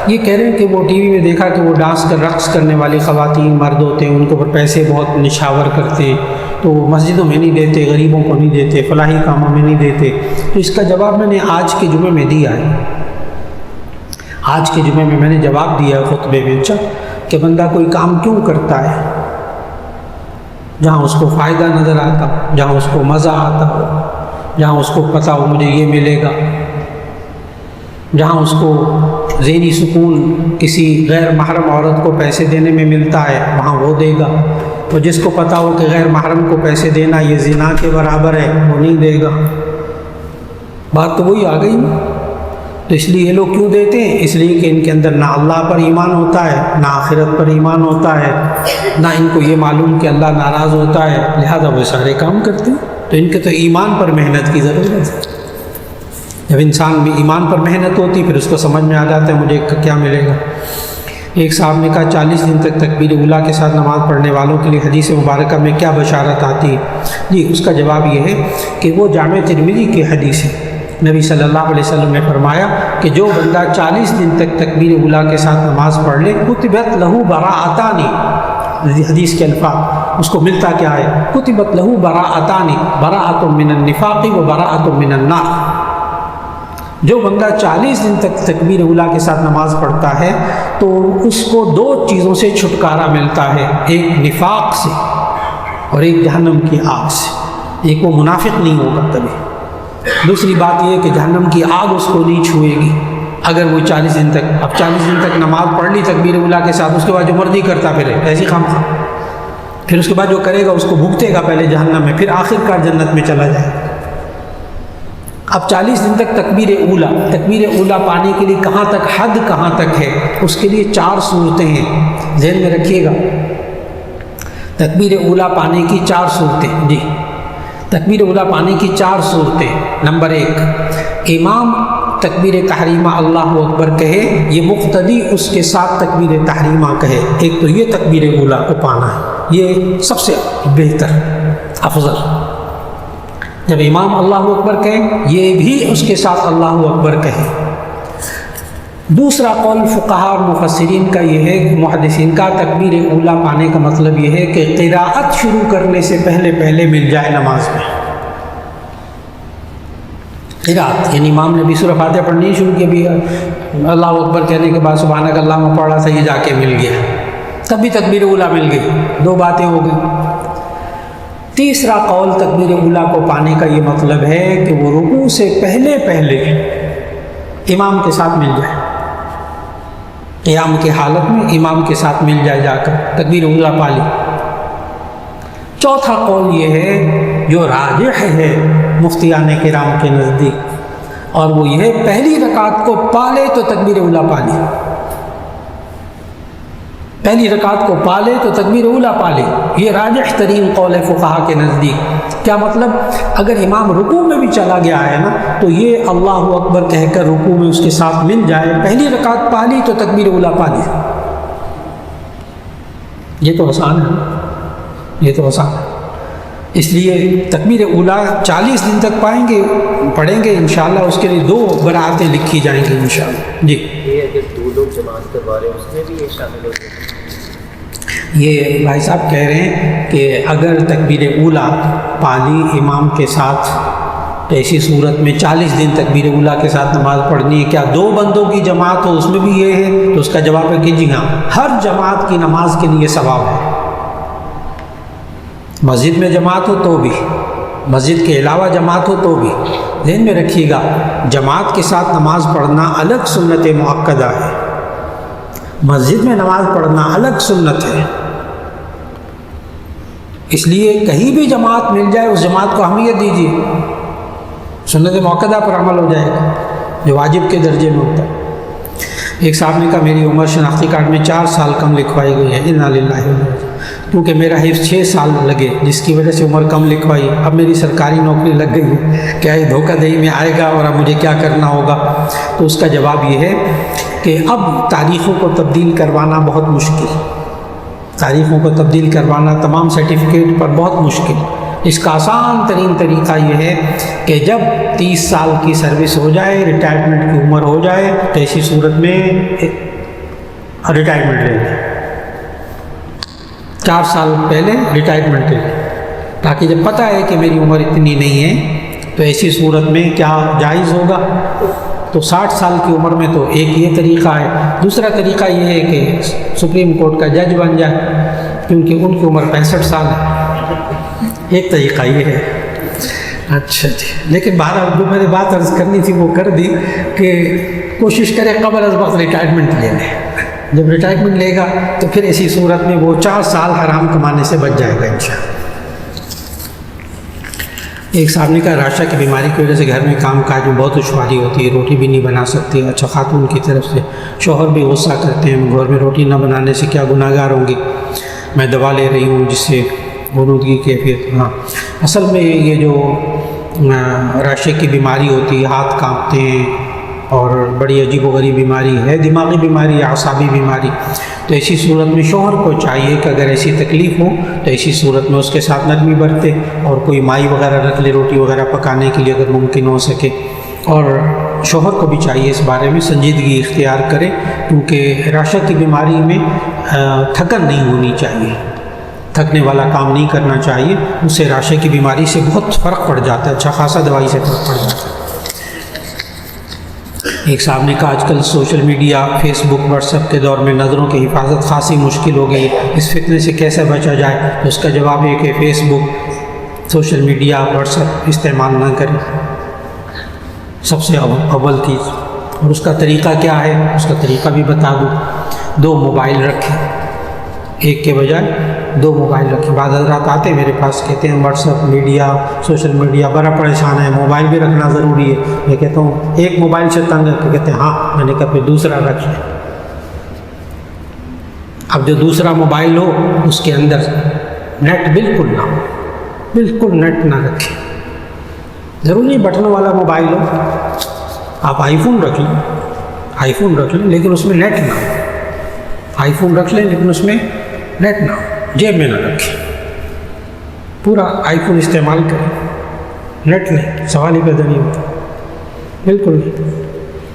یہ کہہ رہے ہیں کہ وہ ٹی وی میں دیکھا کہ وہ رقص کرنے والی خواتین مرد ہوتے ہیں، ان کے اوپر پیسے بہت نچھاور کرتے ہیں، تو وہ مسجدوں میں نہیں دیتے، غریبوں کو نہیں دیتے، فلاحی کاموں میں نہیں دیتے۔ تو اس کا جواب میں نے آج کے جمعے میں دیا ہے، آج کے جمعے میں نے جواب دیا ہے خطبے میں کہ بندہ کوئی کام کیوں کرتا ہے جہاں اس کو فائدہ نظر آتا، جہاں اس کو مزہ آتا ہو، جہاں اس کو پتہ ہو مجھے یہ ملے گا، جہاں اس کو ذہنی سکون کسی غیر محرم عورت کو پیسے دینے میں ملتا ہے وہاں وہ دے گا، اور جس کو پتہ ہو کہ غیر محرم کو پیسے دینا یہ زنا کے برابر ہے وہ نہیں دے گا۔ بات تو وہی آ گئی نا۔ تو اس لیے یہ لوگ کیوں دیتے ہیں؟ اس لیے کہ ان کے اندر نہ اللہ پر ایمان ہوتا ہے، نہ آخرت پر ایمان ہوتا ہے، نہ ان کو یہ معلوم کہ اللہ ناراض ہوتا ہے، لہذا وہ سارے کام کرتے ہیں۔ تو ان کے تو ایمان پر محنت کی ضرورت ہے۔ جب انسان میں ایمان پر محنت ہوتی پھر اس کو سمجھ میں آ جاتا ہے مجھے کیا ملے گا۔ ایک صاحب نے کہا 40 دن تک تکبیر اولیٰ کے ساتھ نماز پڑھنے والوں کے لیے حدیث مبارکہ میں کیا بشارت آتی ہے؟ جی اس کا جواب یہ ہے کہ وہ جامع ترمذی کی حدیث ہے۔ نبی صلی اللہ علیہ وسلم نے فرمایا کہ جو بندہ 40 دن تک تکبیر اولیٰ کے ساتھ نماز پڑھ لے کتبت لہو براءتان، حدیث کے الفاظ اس کو ملتا کیا ہے؟ کتبت لہو براءتان، براءۃ من النفاق و براءۃ من النار۔ جو بندہ 40 دن تک تکبیر اولیٰ کے ساتھ نماز پڑھتا ہے تو اس کو 2 چیزوں سے چھٹکارا ملتا ہے، ایک نفاق سے اور ایک جہنم کی آگ سے۔ ایک وہ منافق نہیں ہوگا کبھی، دوسری بات یہ ہے کہ جہنم کی آگ اس کو نہیں چھوئے گی اگر وہ 40 دن تک، اب 40 دن تک نماز پڑھ لی تکبیر اولیٰ کے ساتھ، اس کے بعد جو مرضی کرتا پھرے ایسی خام خواہ، پھر اس کے بعد جو کرے گا اس کو بھگتے گا پہلے جہنم میں، پھر آخر کار جنت میں چلا جائے گا۔ اب 40 دن تک تکبیر اولیٰ پانے کے لیے کہاں تک، حد کہاں تک ہے؟ اس کے لیے 4 صورتیں ہیں، ذہن میں رکھیے گا۔ تکبیر اولیٰ پانے کی 4 صورتیں، جی تکبیر اولیٰ پانے کی 4 صورتیں۔ نمبر 1، امام تکبیر تحریمہ اللہ اکبر کہے، یہ مقتدی اس کے ساتھ تکبیر تحریمہ کہے۔ ایک تو یہ تکبیر اولیٰ کو پانا ہے، یہ سب سے بہتر افضل۔ جب امام اللہ اکبر کہے یہ بھی اس کے ساتھ اللہ اکبر کہے۔ دوسرا قول فقہاء اور مفسرین کا یہ ہے کہ محدثین کا تکبیر اولیٰ پانے کا مطلب یہ ہے کہ قراءت شروع کرنے سے پہلے مل جائے نماز میں قراءت، یعنی امام نے بھی سورہ فاتحہ پڑھنی شروع کی، بھی اللہ اکبر کہنے کے بعد سبحانک اللہم پڑھا تھا، یہ جا کے مل گیا، تب بھی تکبیر اولیٰ مل گئی، 2 باتیں ہو گئی۔ تیسرا قول تکبیر اولیٰ کو پانے کا یہ مطلب ہے کہ وہ رکوع سے پہلے امام کے ساتھ مل جائے، قیام کی حالت میں امام کے ساتھ مل جائے، جا کر تکبیر اولیٰ پا لی۔ چوتھا قول یہ ہے جو راجح ہے مفتیان کرام کے نزدیک، اور وہ یہ ہے پہلی رکعت کو پا لے تو تکبیر اولیٰ پا لی، پہلی رکعت کو پالے تو تکبیر اولا پالے، یہ راجح ترین قول ہے فقہا کے نزدیک۔ کیا مطلب؟ اگر امام رکوع میں بھی چلا گیا ہے نا تو یہ اللہ اکبر کہہ کر رکوع میں اس کے ساتھ مل جائے، پہلی رکعت پالی تو تکبیر اولا پالے۔ یہ تو آسان ہے، یہ تو آسان ہے۔ اس لیے تکبیر اولا 40 دن تک پڑھیں گے انشاءاللہ، اس کے لیے 2 براتیں لکھی جائیں گی انشاءاللہ۔ جی یہ اگر 2 لوگ جماعت کروا رہے ہیں اس میں بھی یہ شامل ہو جائے؟ یہ بھائی صاحب کہہ رہے ہیں کہ اگر تکبیر اولا پالی امام کے ساتھ تو ایسی صورت میں 40 دن تکبیر اولا کے ساتھ نماز پڑھنی ہے، کیا 2 بندوں کی جماعت ہو اس میں بھی یہ ہے؟ تو اس کا جواب ہے کہ جی ہاں، ہر جماعت کی نماز کے لیے ثواب ہے۔ مسجد میں جماعت ہو تو بھی، مسجد کے علاوہ جماعت ہو تو بھی، ذہن میں رکھیے گا جماعت کے ساتھ نماز پڑھنا الگ سنت مؤکدہ ہے، مسجد میں نماز پڑھنا الگ سنت ہے۔ اس لیے کہیں بھی جماعت مل جائے اس جماعت کو اہمیت دیجیے، سنت مؤکدہ پر عمل ہو جائے گا جو واجب کے درجے میں ہوتا ہے۔ ایک صاحب نے کہا میری عمر شناختی کارڈ میں 4 سال کم لکھوائی گئی ہے، انا للہ و انا الیہ راجعون، کیونکہ میرا حفظ 6 سال لگے جس کی وجہ سے عمر کم لکھوائی، اب میری سرکاری نوکری لگ گئی ہے، کیا یہ دھوکہ دہی میں آئے گا اور اب مجھے کیا کرنا ہوگا؟ تو اس کا جواب یہ ہے کہ اب تاریخوں کو تبدیل کروانا بہت مشکل، تاریخوں کو تبدیل کروانا تمام سرٹیفکیٹ پر بہت مشکل۔ اس کا آسان ترین طریقہ یہ ہے کہ جب 30 سال کی سروس ہو جائے، ریٹائرمنٹ کی عمر ہو جائے تو ایسی صورت میں ریٹائرمنٹ لے لیں، 4 سال پہلے ریٹائرمنٹ لے لیں، تاکہ جب پتہ ہے کہ میری عمر اتنی نہیں ہے تو ایسی صورت میں کیا جائز ہوگا۔ تو 60 سال کی عمر میں تو ایک یہ طریقہ ہے، دوسرا طریقہ یہ ہے کہ سپریم کورٹ کا جج بن جائے کیونکہ ان کی عمر 65 سال ہے، ایک طریقہ یہ ہے۔ اچھا جی، لیکن بہرحال جو میں نے بات عرض کرنی تھی وہ کر دی کہ کوشش کرے قبل از وقت ریٹائرمنٹ لے لیں، جب ریٹائرمنٹ لے گا تو پھر ایسی صورت میں وہ 4 سال حرام کمانے سے بچ جائے گا انشاءاللہ۔ ایک صاحب نے کہا راشا کی بیماری کی وجہ سے گھر میں کام کاج میں بہت دشواری ہوتی ہے، روٹی بھی نہیں بنا سکتی، اچھا خاتون کی طرف سے شوہر بھی غصہ کرتے ہیں، گھر میں روٹی نہ بنانے سے کیا گناہ گار ہوں گی؟ میں دوا لے رہی ہوں جس سے غنودگی کیفیت۔ ہاں، اصل میں یہ جو راشے کی بیماری ہوتی ہے، ہاتھ کانپتے ہیں اور بڑی عجیب و غریب بیماری ہے، دماغی بیماری، اعصابی بیماری، تو ایسی صورت میں شوہر کو چاہیے کہ اگر ایسی تکلیف ہو تو ایسی صورت میں اس کے ساتھ نرمی برتے اور کوئی مائی وغیرہ رکھ لے روٹی وغیرہ پکانے کے لیے اگر ممکن ہو سکے، اور شوہر کو بھی چاہیے اس بارے میں سنجیدگی اختیار کرے، کیونکہ راشا کی بیماری میں تھکن نہیں ہونی چاہیے، تھکنے والا کام نہیں کرنا چاہیے، اس سے راشے کی بیماری سے بہت فرق پڑ جاتا ہے، اچھا خاصا دوائی سے فرق پڑ جاتا ہے۔ ایک صاحب نے کہا آج کل سوشل میڈیا، فیس بک، واٹس ایپ کے دور میں نظروں کی حفاظت خاصی مشکل ہو گئی، اس فتنے سے کیسے بچا جائے؟ تو اس کا جواب ہے کہ فیس بک، سوشل میڈیا، واٹس ایپ استعمال نہ کریں، سب سے اول چیز۔ اور اس کا طریقہ کیا ہے؟ اس کا طریقہ بھی بتا دوں، 2 موبائل رکھیں، ایک کے بجائے 2 موبائل رکھیں۔ بعض حضرات آتے ہیں میرے پاس کہتے ہیں what's app, media, social media بڑا پریشان ہے، موبائل بھی رکھنا ضروری ہے۔ میں کہتا ہوں ایک موبائل سے تنگ ہے، کہتے ہیں ہاں، میں نے کہا پھر دوسرا رکھ لیں۔ اب جو دوسرا موبائل ہو اس کے اندر نیٹ بالکل نہ ہو، بالکل نیٹ نہ رکھیں، ضروری بٹن والا موبائل ہو، آپ آئی فون رکھ لیں، آئی فون رکھ لیں لیکن اس میں نیٹ نہ ہو، آئی فون رکھ لیں لیکن اس میں نیٹ نہ ہو، جیب میں نہ رکھیں، پورا آئی فون استعمال کریں، نیٹ نہیں، سوال ہی پیدا نہیں ہوتا، بالکل نہیں،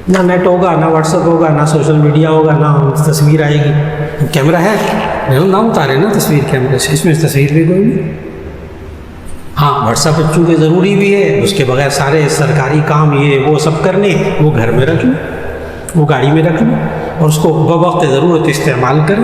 نہ نیٹ ہوگا، نہ واٹس ایپ ہوگا، نہ سوشل میڈیا ہوگا، نہ تصویر آئے گی۔ کیمرہ ہے، میں نہ اتارے نا تصویر کیمرے سے، اس میں تصویر بھی کوئی نہیں۔ ہاں، واٹس ایپ چونکہ ضروری بھی ہے، اس کے بغیر سارے سرکاری کام یہ وہ سب کرنے، وہ گھر میں رکھ لیں، وہ گاڑی میں رکھ لیں اور اس کو بوقت ضرورت استعمال کریں۔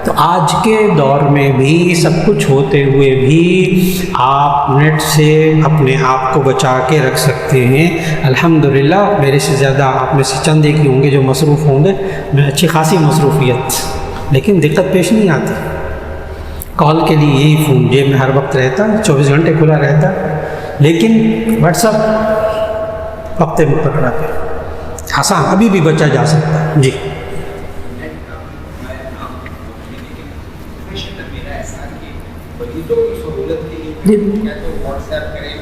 تو آج کے دور میں بھی سب کچھ ہوتے ہوئے بھی آپ نیٹ سے اپنے آپ کو بچا کے رکھ سکتے ہیں۔ الحمدللہ میرے سے زیادہ آپ میں سے چند ایک ہوں گے جو مصروف ہوں گے، میں اچھی خاصی مصروفیت، لیکن دقت پیش نہیں آتی۔ کال کے لیے یہی فون جیب میں ہر وقت رہتا، 24 گھنٹے کھلا رہتا، لیکن واٹس ایپ وقت مقررہ پہ آسان ابھی بھی بچا جا سکتا ہے۔ جی جی یا تو واٹس ایپ کریں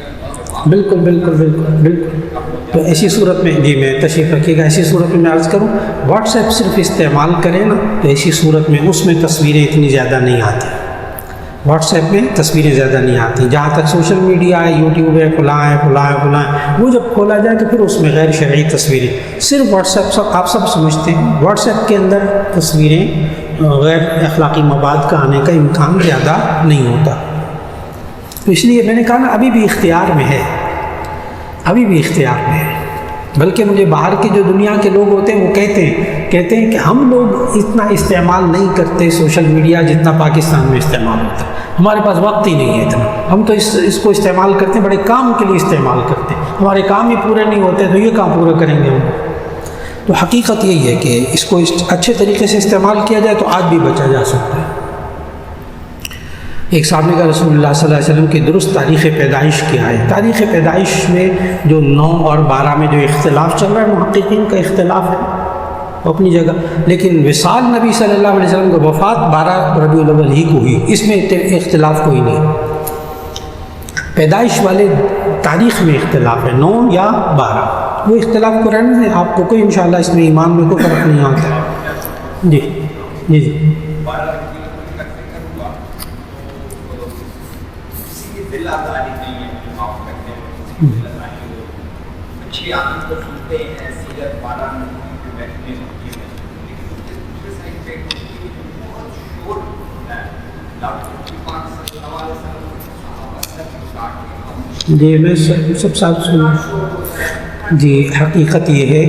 بالکل بالکل بالکل بالکل. تو ایسی صورت میں جی میں تشریف رکھیے گا. ایسی صورت میں عرض کروں واٹس ایپ صرف استعمال کریں نا تو ایسی صورت میں اس میں تصویریں اتنی زیادہ نہیں آتی. واٹس ایپ میں تصویریں زیادہ نہیں آتی. جہاں تک سوشل میڈیا ہے، یوٹیوب ہے، فلاں ہے فلاں ہے فلاں ہے، وہ جب کھولا جائے تو پھر اس میں غیر شرعی تصویریں. صرف واٹس ایپ آپ سب سمجھتے ہیں واٹس ایپ کے اندر تصویریں غیر اخلاقی مواد کا آنے کا امکان زیادہ نہیں ہوتا. تو اس لیے میں نے کہا نا ابھی بھی اختیار میں ہے، ابھی بھی اختیار میں ہے. بلکہ مجھے باہر کے جو دنیا کے لوگ ہوتے ہیں وہ کہتے ہیں کہ ہم لوگ اتنا استعمال نہیں کرتے سوشل میڈیا جتنا پاکستان میں استعمال ہوتا ہے. ہمارے پاس وقت ہی نہیں ہے اتنا. ہم تو اس کو استعمال کرتے ہیں، بڑے کام کے لیے استعمال کرتے ہیں. ہمارے کام ہی پورے نہیں ہوتے تو یہ کام پورا کریں گے ہم. تو حقیقت یہی ہے کہ اس کو اچھے طریقے سے استعمال کیا جائے تو آج بھی بچا جا سکتا ہے. ایک صاحب نے کہا رسول اللہ صلی اللہ علیہ وسلم کی درست تاریخ پیدائش کیا ہے. تاریخ پیدائش میں جو 9 اور 12 میں جو اختلاف چل رہا ہے محققین کا اختلاف ہے اپنی جگہ، لیکن وصال نبی صلی اللہ علیہ وسلم کی وفات 12 ربیع الاول ہی کو ہوئی، اس میں اختلاف کوئی نہیں. پیدائش والے تاریخ میں اختلاف ہے 9 یا 12، وہ اختلاف کو رہنے دیں. آپ کو کوئی انشاءاللہ اس میں ایمان میں کوئی فرق نہیں آتا. جی جی جی دل آزادی نہیں ہے معاف کرتے ہیں. اچھی عادت تو سنتے ہیں سیرت 12 میں بیٹھنے ہوتی ہے، لیکن اس کے دوسرے سائڈ پہ بہت شور ہوتا ہے. ڈاکٹر پاک صلی اللہ علیہ وسلم صحابہ سب کاٹ کے جی میں سب ساتھ سن. جی حقیقت یہ ہے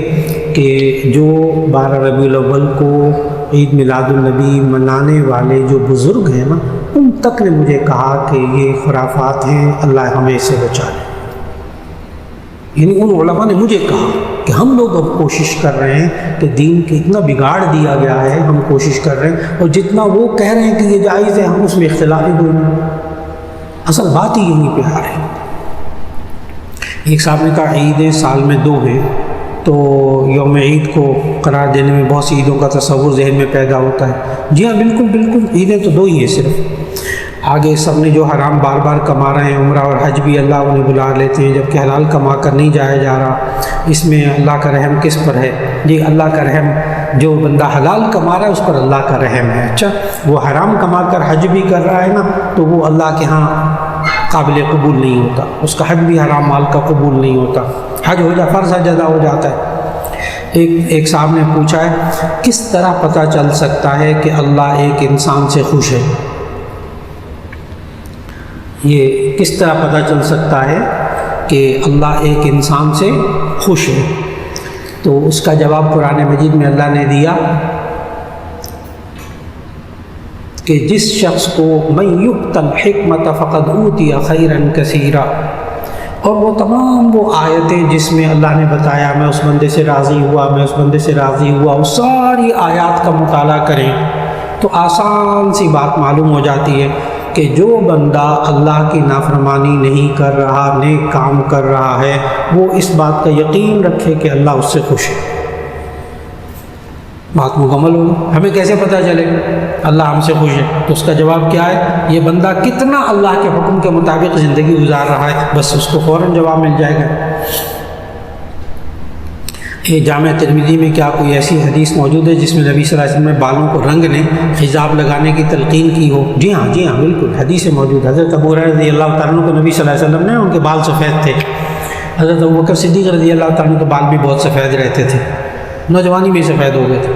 کہ جو 12 ربیع الاول کو عید میلاد النبی منانے والے جو بزرگ ہیں نا ان تک نے مجھے کہا کہ یہ خرافات ہیں، اللہ ہمیں اس سے بچا لے. یعنی ان علماء نے مجھے کہا کہ ہم لوگ اب کوشش کر رہے ہیں کہ دین کے اتنا بگاڑ دیا گیا ہے، ہم کوشش کر رہے ہیں اور جتنا وہ کہہ رہے ہیں کہ یہ جائز ہے ہم اس میں اختلاف ہی کوئی نہیں. اصل بات ہی یہیں پہ آ رہی ہے. ایک صاحب نے کہا عیدیں سال میں 2 ہیں تو یوم عید کو قرار دینے میں بہت سی عیدوں کا تصور ذہن میں پیدا ہوتا ہے. جی ہاں بالکل بالکل، عیدیں تو 2 ہی ہیں صرف. آگے سب نے جو حرام بار بار کما رہے ہیں، عمرہ اور حج بھی اللہ انہیں بلا لیتے ہیں جبکہ حلال کما کر نہیں جایا جا رہا. اس میں اللہ کا رحم کس پر ہے؟ جی اللہ کا رحم جو بندہ حلال کما رہا ہے اس پر اللہ کا رحم ہے. اچھا وہ حرام کما کر حج بھی کر رہا ہے نا تو وہ اللہ کے ہاں قابل قبول نہیں ہوتا، اس کا حج بھی حرام مال کا قبول نہیں ہوتا. حج ہو جا فرض حج ادا ہو جاتا ہے. ایک صاحب نے پوچھا ہے کس طرح پتہ چل سکتا ہے کہ اللہ ایک انسان سے خوش ہے؟ یہ کس طرح پتہ چل سکتا ہے کہ اللہ ایک انسان سے خوش ہے؟ تو اس کا جواب قرآن مجید میں اللہ نے دیا کہ جس شخص کو من یؤت الحکمۃ فقد اوتی خیرا کثیرا، اور وہ تمام وہ آیتیں جس میں اللہ نے بتایا میں اس بندے سے راضی ہوا، میں اس بندے سے راضی ہوا، اس ساری آیات کا مطالعہ کریں تو آسان سی بات معلوم ہو جاتی ہے کہ جو بندہ اللہ کی نافرمانی نہیں کر رہا، نیک کام کر رہا ہے، وہ اس بات کا یقین رکھے کہ اللہ اس سے خوش ہے. بات مکمل ہوگی. ہمیں کیسے پتہ چلے اللہ ہم سے خوش ہے؟ تو اس کا جواب کیا ہے؟ یہ بندہ کتنا اللہ کے حکم کے مطابق زندگی گزار رہا ہے، بس اس کو فوراً جواب مل جائے گا. یہ جامع ترمذی میں کیا کوئی ایسی حدیث موجود ہے جس میں نبی صلی اللہ علیہ وسلم نے بالوں کو رنگ نے خضاب لگانے کی تلقین کی ہو؟ جی ہاں بالکل حدیث موجود. حضرت ابو ہریرہ رضی اللہ تعالیٰ عنہ کو نبی صلی اللہ علیہ وسلم نے ان کے بال سفید تھے. حضرت ابوبکر صدیق رضی اللہ تعالیٰ عنہ کے بال بھی بہت سفید رہتے تھے، نوجوانی میں سفید ہو گئے تھے.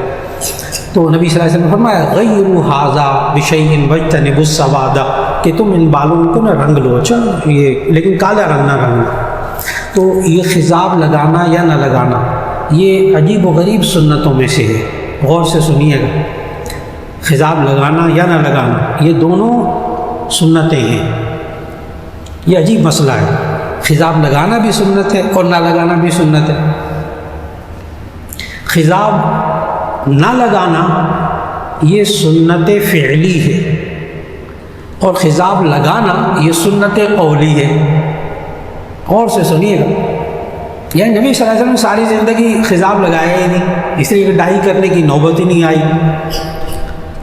تو نبی صلی اللہ علیہ وسلم نے فرمایا غیروا ھذا بشیء واجتنبوا السواد، کہ تم ان بالوں کو نہ رنگ لو، اچھا یہ لیکن کالا رنگ نہ رنگنا. تو یہ خضاب لگانا یا نہ لگانا یہ عجیب و غریب سنتوں میں سے ہے. غور سے سنیے گا، خضاب لگانا یا نہ لگانا یہ دونوں سنتیں ہیں. یہ عجیب مسئلہ ہے. خضاب لگانا بھی سنت ہے اور نہ لگانا بھی سنت ہے. خضاب نہ لگانا یہ سنت فعلی ہے اور خضاب لگانا یہ سنت قولی ہے. اور سے سنیے گا، یعنی نبی صلی اللہ علیہ وسلم ساری زندگی خضاب لگایا ہی نہیں، اس لیے کہ ڈائی کرنے کی نوبت ہی نہیں آئی.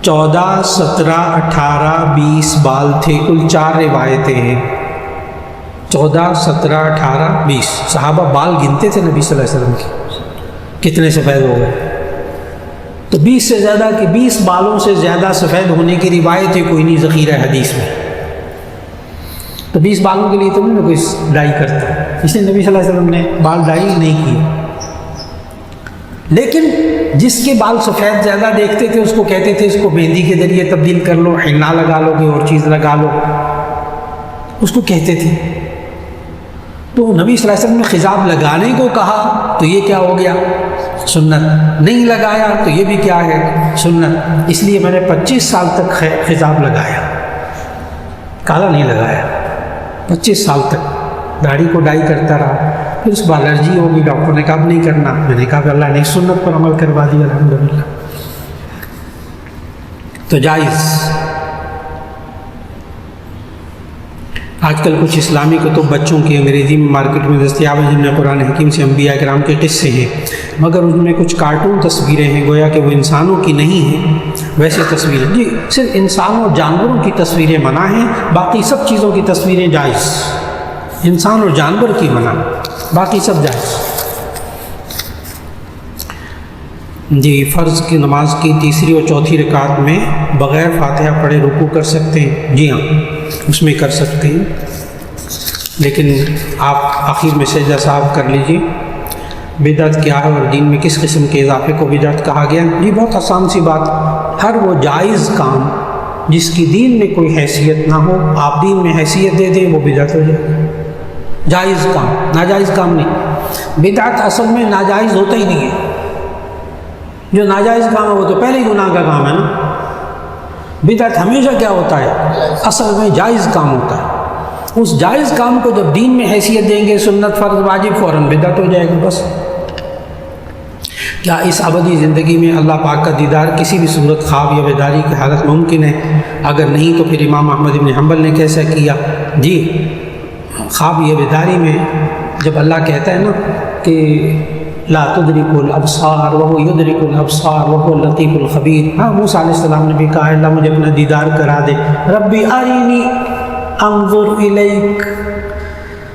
14، 17، 18، 20 بال تھے. کل 4 روایتیں ہیں. 14, 17, 18, 20 صحابہ بال گنتے تھے نبی صلی اللہ علیہ وسلم کے کتنے سفید ہو گئے. تو 20 سے زیادہ کہ 20 بالوں سے زیادہ سفید ہونے کی روایت ہے کوئی نہیں ذخیرہ حدیث میں. تو 20 بالوں کے لیے تو نہیں کوئی ڈائی کرتا, اس لیے نبی صلی اللہ علیہ وسلم نے بال ڈائی نہیں کیے. لیکن جس کے بال سفید زیادہ دیکھتے تھے اس کو کہتے تھے اس کو مہندی کے ذریعے تبدیل کر لو, حنا لگا لو, کوئی اور چیز لگا لو, اس کو کہتے تھے. تو نبی صلی اللہ علیہ وسلم نے خضاب لگانے کو کہا تو یہ کیا ہو گیا؟ سنت. نہیں لگایا تو یہ بھی کیا ہے؟ سنت. اس لیے میں نے 25 سال تک خضاب لگایا, کالا نہیں لگایا. 25 سال تک داڑھی کو ڈائی کرتا رہا. پھر اس کو الرجی ہوگی, ڈاکٹر نے کہا اب نہیں کرنا. میں نے کہا کہ اللہ نے سنت پر عمل کروا دیا الحمدللہ. تو جائز. آج کل کچھ اسلامی کتب بچوں کی انگریزی میں مارکیٹ میں دستیاب ہیں جن میں قرآن حکیم سے انبیاء کرام کے قصے ہیں, مگر ان میں کچھ کارٹون تصویریں ہیں, گویا کہ وہ انسانوں کی نہیں ہیں. ویسے تصویریں جی صرف انسانوں اور جانوروں کی تصویریں منع ہیں, باقی سب چیزوں کی تصویریں جائز. انسان اور جانور کی منع, باقی سب جائز. جی فرض کی نماز کی تیسری اور چوتھی رکعت میں بغیر فاتحہ پڑھے رکوع کر سکتے ہیں؟ جی ہاں اس میں کر سکتے ہیں, لیکن آپ آخر میں سجدہ صاحب کر لیجیے. بدعت کیا ہے اور دین میں کس قسم کے اضافے کو بدعت کہا گیا؟ جی بہت آسان سی بات, ہر وہ جائز کام جس کی دین میں کوئی حیثیت نہ ہو آپ دین میں حیثیت دے دیں وہ بدعت ہو جائے. جائز کام, ناجائز کام نہیں. بدعت اصل میں ناجائز ہوتا ہی نہیں ہے. جو ناجائز کام ہے وہ تو پہلے ہی گناہ کا کام ہے نا. بدعت ہمیشہ کیا ہوتا ہے؟ اصل میں جائز کام ہوتا ہے. اس جائز کام کو جب دین میں حیثیت دیں گے, سنت فرض واجب, فوراً بدعت ہو جائے گا. بس کیا اس ابدی زندگی میں اللہ پاک کا دیدار کسی بھی صورت خواب یا بیداری کی حالت ممکن ہے؟ اگر نہیں تو پھر امام احمد بن حنبل نے کیسا کیا؟ جی خواب یا بیداری میں جب اللہ کہتا ہے نا کہ لا تدرک الابصار وهو یدرک الابصار وهو اللطیف الخبیر, ہاں موسیٰ علیہ السلام نے بھی کہا اللہ مجھے اپنا دیدار کرا دے. ربی ارینی انظر الیک,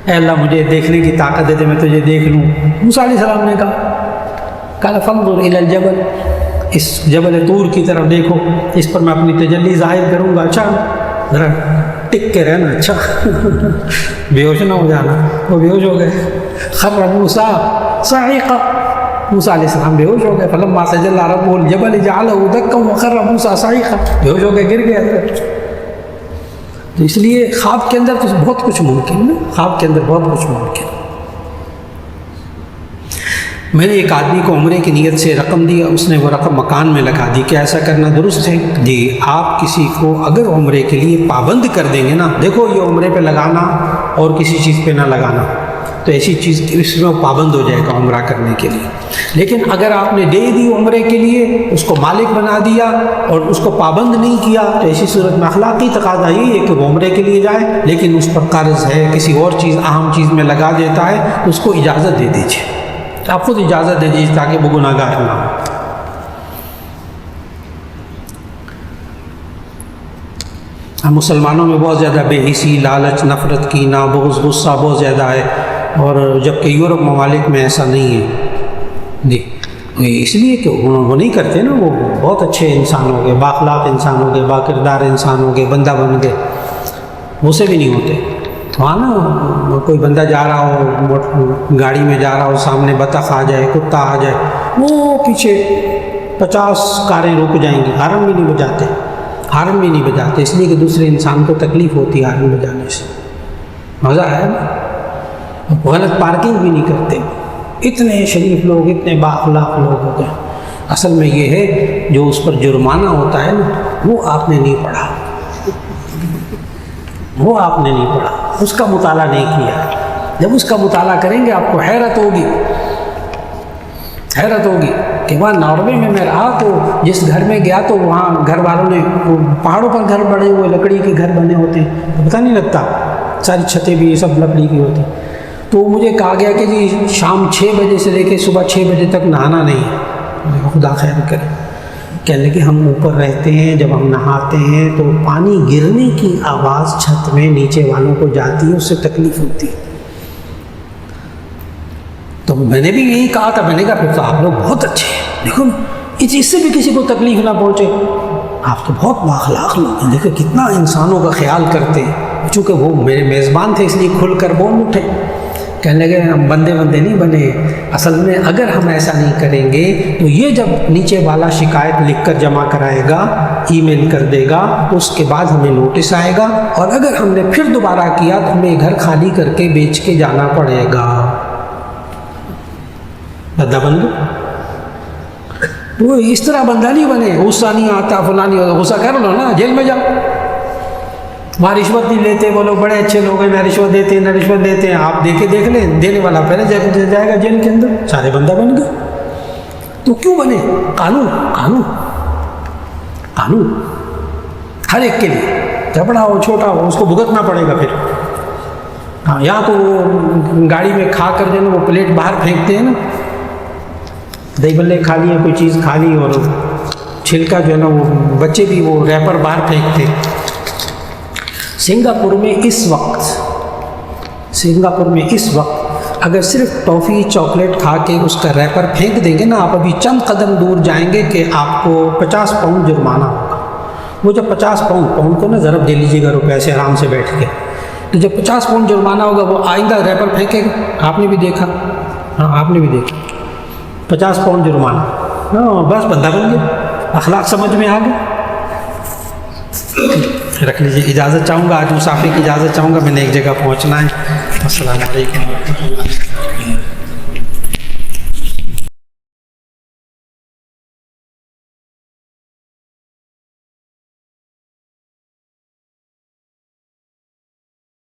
اے اللہ مجھے دیکھنے کی طاقت دے دے میں تجھے دیکھ لوں. موسیٰ علیہ السلام نے کہا فانظر الی الجبل, اس جبل طور کی طرف دیکھو, اس پر میں اپنی تجلی ظاہر کروں گا. اچھا ذرا ٹک کے رہنا, اچھا بے ہوش نہ ہو جانا. وہ بے ہوش ہو گئے. خر موسیٰ صاعقا, موسیٰ علیہ السلام بے ہوش ہو گئے. فلما تجلی ربہ الجبل جعلہ دکا وخر موسیٰ صاعقا, بے ہوش ہو گئے, گر گئے. تو اس لیے خواب کے اندر تو بہت کچھ ممکن ہے, خواب کے اندر بہت کچھ ممکن ہے. میں نے ایک آدمی کو عمرے کی نیت سے رقم دیا, اس نے وہ رقم مکان میں لگا دی, کیا ایسا کرنا درست ہے؟ جی آپ کسی کو اگر عمرے کے لیے پابند کر دیں گے نا, دیکھو یہ عمرے پہ لگانا اور کسی چیز پہ نہ لگانا, تو ایسی چیز اس میں وہ پابند ہو جائے گا عمرہ کرنے کے لیے. لیکن اگر آپ نے دے دی عمرے کے لیے, اس کو مالک بنا دیا اور اس کو پابند نہیں کیا, تو ایسی صورت میں اخلاقی تقاضا یہی ہے کہ وہ عمرے کے لیے جائے, لیکن اس پر قرض ہے, کسی اور چیز اہم چیز میں لگا دیتا ہے, تو اس کو اجازت دے دیجیے. آپ خود اجازت دے دیجیے تاکہ وہ گناہ گار نہ ہو. ہم مسلمانوں میں بہت زیادہ بے حسی, لالچ, نفرت, کینہ, بغض, غصہ بہت زیادہ ہے, اور جبکہ یورپ ممالک میں ایسا نہیں ہے. جی اس لیے کہ وہ نہیں کرتے نا, وہ بہت اچھے انسان ہو گئے, بااخلاق انسان ہو گئے, باکردار انسان ہو گئے, بندہ بن گئے. وہ سے بھی نہیں ہوتے. وہاں نا کوئی بندہ جا رہا ہو, گاڑی میں جا رہا ہو, سامنے بطخ آ جائے, کتا آ جائے, وہ پیچھے 50 کاریں رک جائیں گی, ہارن بھی نہیں بجاتے, ہارن بھی نہیں بجاتے, اس لیے کہ دوسرے انسان کو تکلیف ہوتی ہے ہارن بجانے سے. مزہ ہے نا. غلط پارکنگ بھی نہیں کرتے. اتنے شریف لوگ, اتنے بااخلاق لوگ ہو گئے. اصل میں یہ ہے جو اس پر جرمانہ ہوتا ہے نا, وہ آپ نے نہیں پڑھا, وہ آپ نے نہیں پڑھا, اس کا مطالعہ نہیں کیا. جب اس کا مطالعہ کریں گے آپ کو حیرت ہوگی, حیرت ہوگی کہ وہاں ناروے میں میں رہا تو جس گھر میں گیا تو وہاں گھر والوں نے, پہاڑوں پر گھر بڑے ہوئے لکڑی کے گھر بنے ہوتے ہیں, تو پتہ نہیں لگتا, ساری چھتیں بھی سب لکڑی کی ہوتی. تو مجھے کہا گیا کہ جی شام 6 بجے سے لے کے صبح 6 بجے تک نہانا نہیں ہے. خدا خیر کرے. کہنے لگے ہم اوپر رہتے ہیں، جب ہم نہاتے ہیں تو پانی گرنے کی آواز چھت میں نیچے والوں کو جاتی ہے، اس سے تکلیف ہوتی ہے۔ تو میں نے بھی یہی کہا تھا، میں نے کہا پھر تو آپ لوگ بہت اچھے ہیں، دیکھو اس سے بھی کسی کو تکلیف نہ پہنچے، آپ تو بہت بااخلاق لوگ ہیں، دیکھو کتنا انسانوں کا خیال کرتے ہیں۔ چونکہ وہ میرے میزبان تھے اس لیے کھل کر بول اٹھے، کہنے لگے ہم بندے نہیں بنے، اصل میں اگر ہم ایسا نہیں کریں گے تو یہ جب نیچے والا شکایت لکھ کر جمع کرائے گا، ای میل کر دے گا، اس کے بعد ہمیں نوٹس آئے گا، اور اگر ہم نے پھر دوبارہ کیا تو ہمیں گھر خالی کر کے بیچ کے جانا پڑے گا۔ بندہ بن گئے؟ وہ اس طرح بندہ نہیں بنے، غصہ نہیں آتا، فلاں نہیں ہوتا، غصہ کر لو نا، جیل میں جاؤ۔ وہاں رشوت نہیں لیتے، وہ لوگ بڑے اچھے لوگ ہیں، نہ رشوت دیتے ہیں نہ رشوت دیتے ہیں، آپ دیکھ لیں، دینے والا پہلے جائے گا جیل کے اندر، سارے بندہ بن گئے۔ تو کیوں بنے؟ قانون قانون قانون ہر ایک کے لیے، جھپڑا ہو چھوٹا ہو اس کو بھگتنا پڑے گا پھر۔ ہاں یہاں تو وہ گاڑی میں کھا کر جو ہے نا وہ پلیٹ باہر پھینکتے ہیں نا، دہی بلے کھا لیے، کوئی چیز کھا لی اور چھلکا جو ہے نا وہ بچے بھی وہ ریپر باہر پھینکتے۔ سنگاپور میں اس وقت اگر صرف ٹافی چاکلیٹ کھا کے اس کا ریپر پھینک دیں گے نا، آپ ابھی چند قدم دور جائیں گے کہ آپ کو 50 پاؤنڈ جرمانہ ہوگا۔ وہ جب 50 پاؤنڈ کو نا ضرب دے لیجیے گا روپے سے آرام سے بیٹھ کے، تو جب 50 پاؤنڈ جرمانہ ہوگا وہ آئندہ ریپر پھینکے گا۔ آپ نے بھی دیکھا، ہاں آپ نے بھی دیکھا، 50 پاؤنڈ جرمانہ، ہاں بس بندہ بن گیا، اخلاق سمجھ میں آ گیا۔ رکھ لیجیے، اجازت چاہوں گا، آج مسافر کی اجازت چاہوں گا، میں نے ایک جگہ پہنچنا ہے۔ السلام علیکم ورحمۃ اللہ۔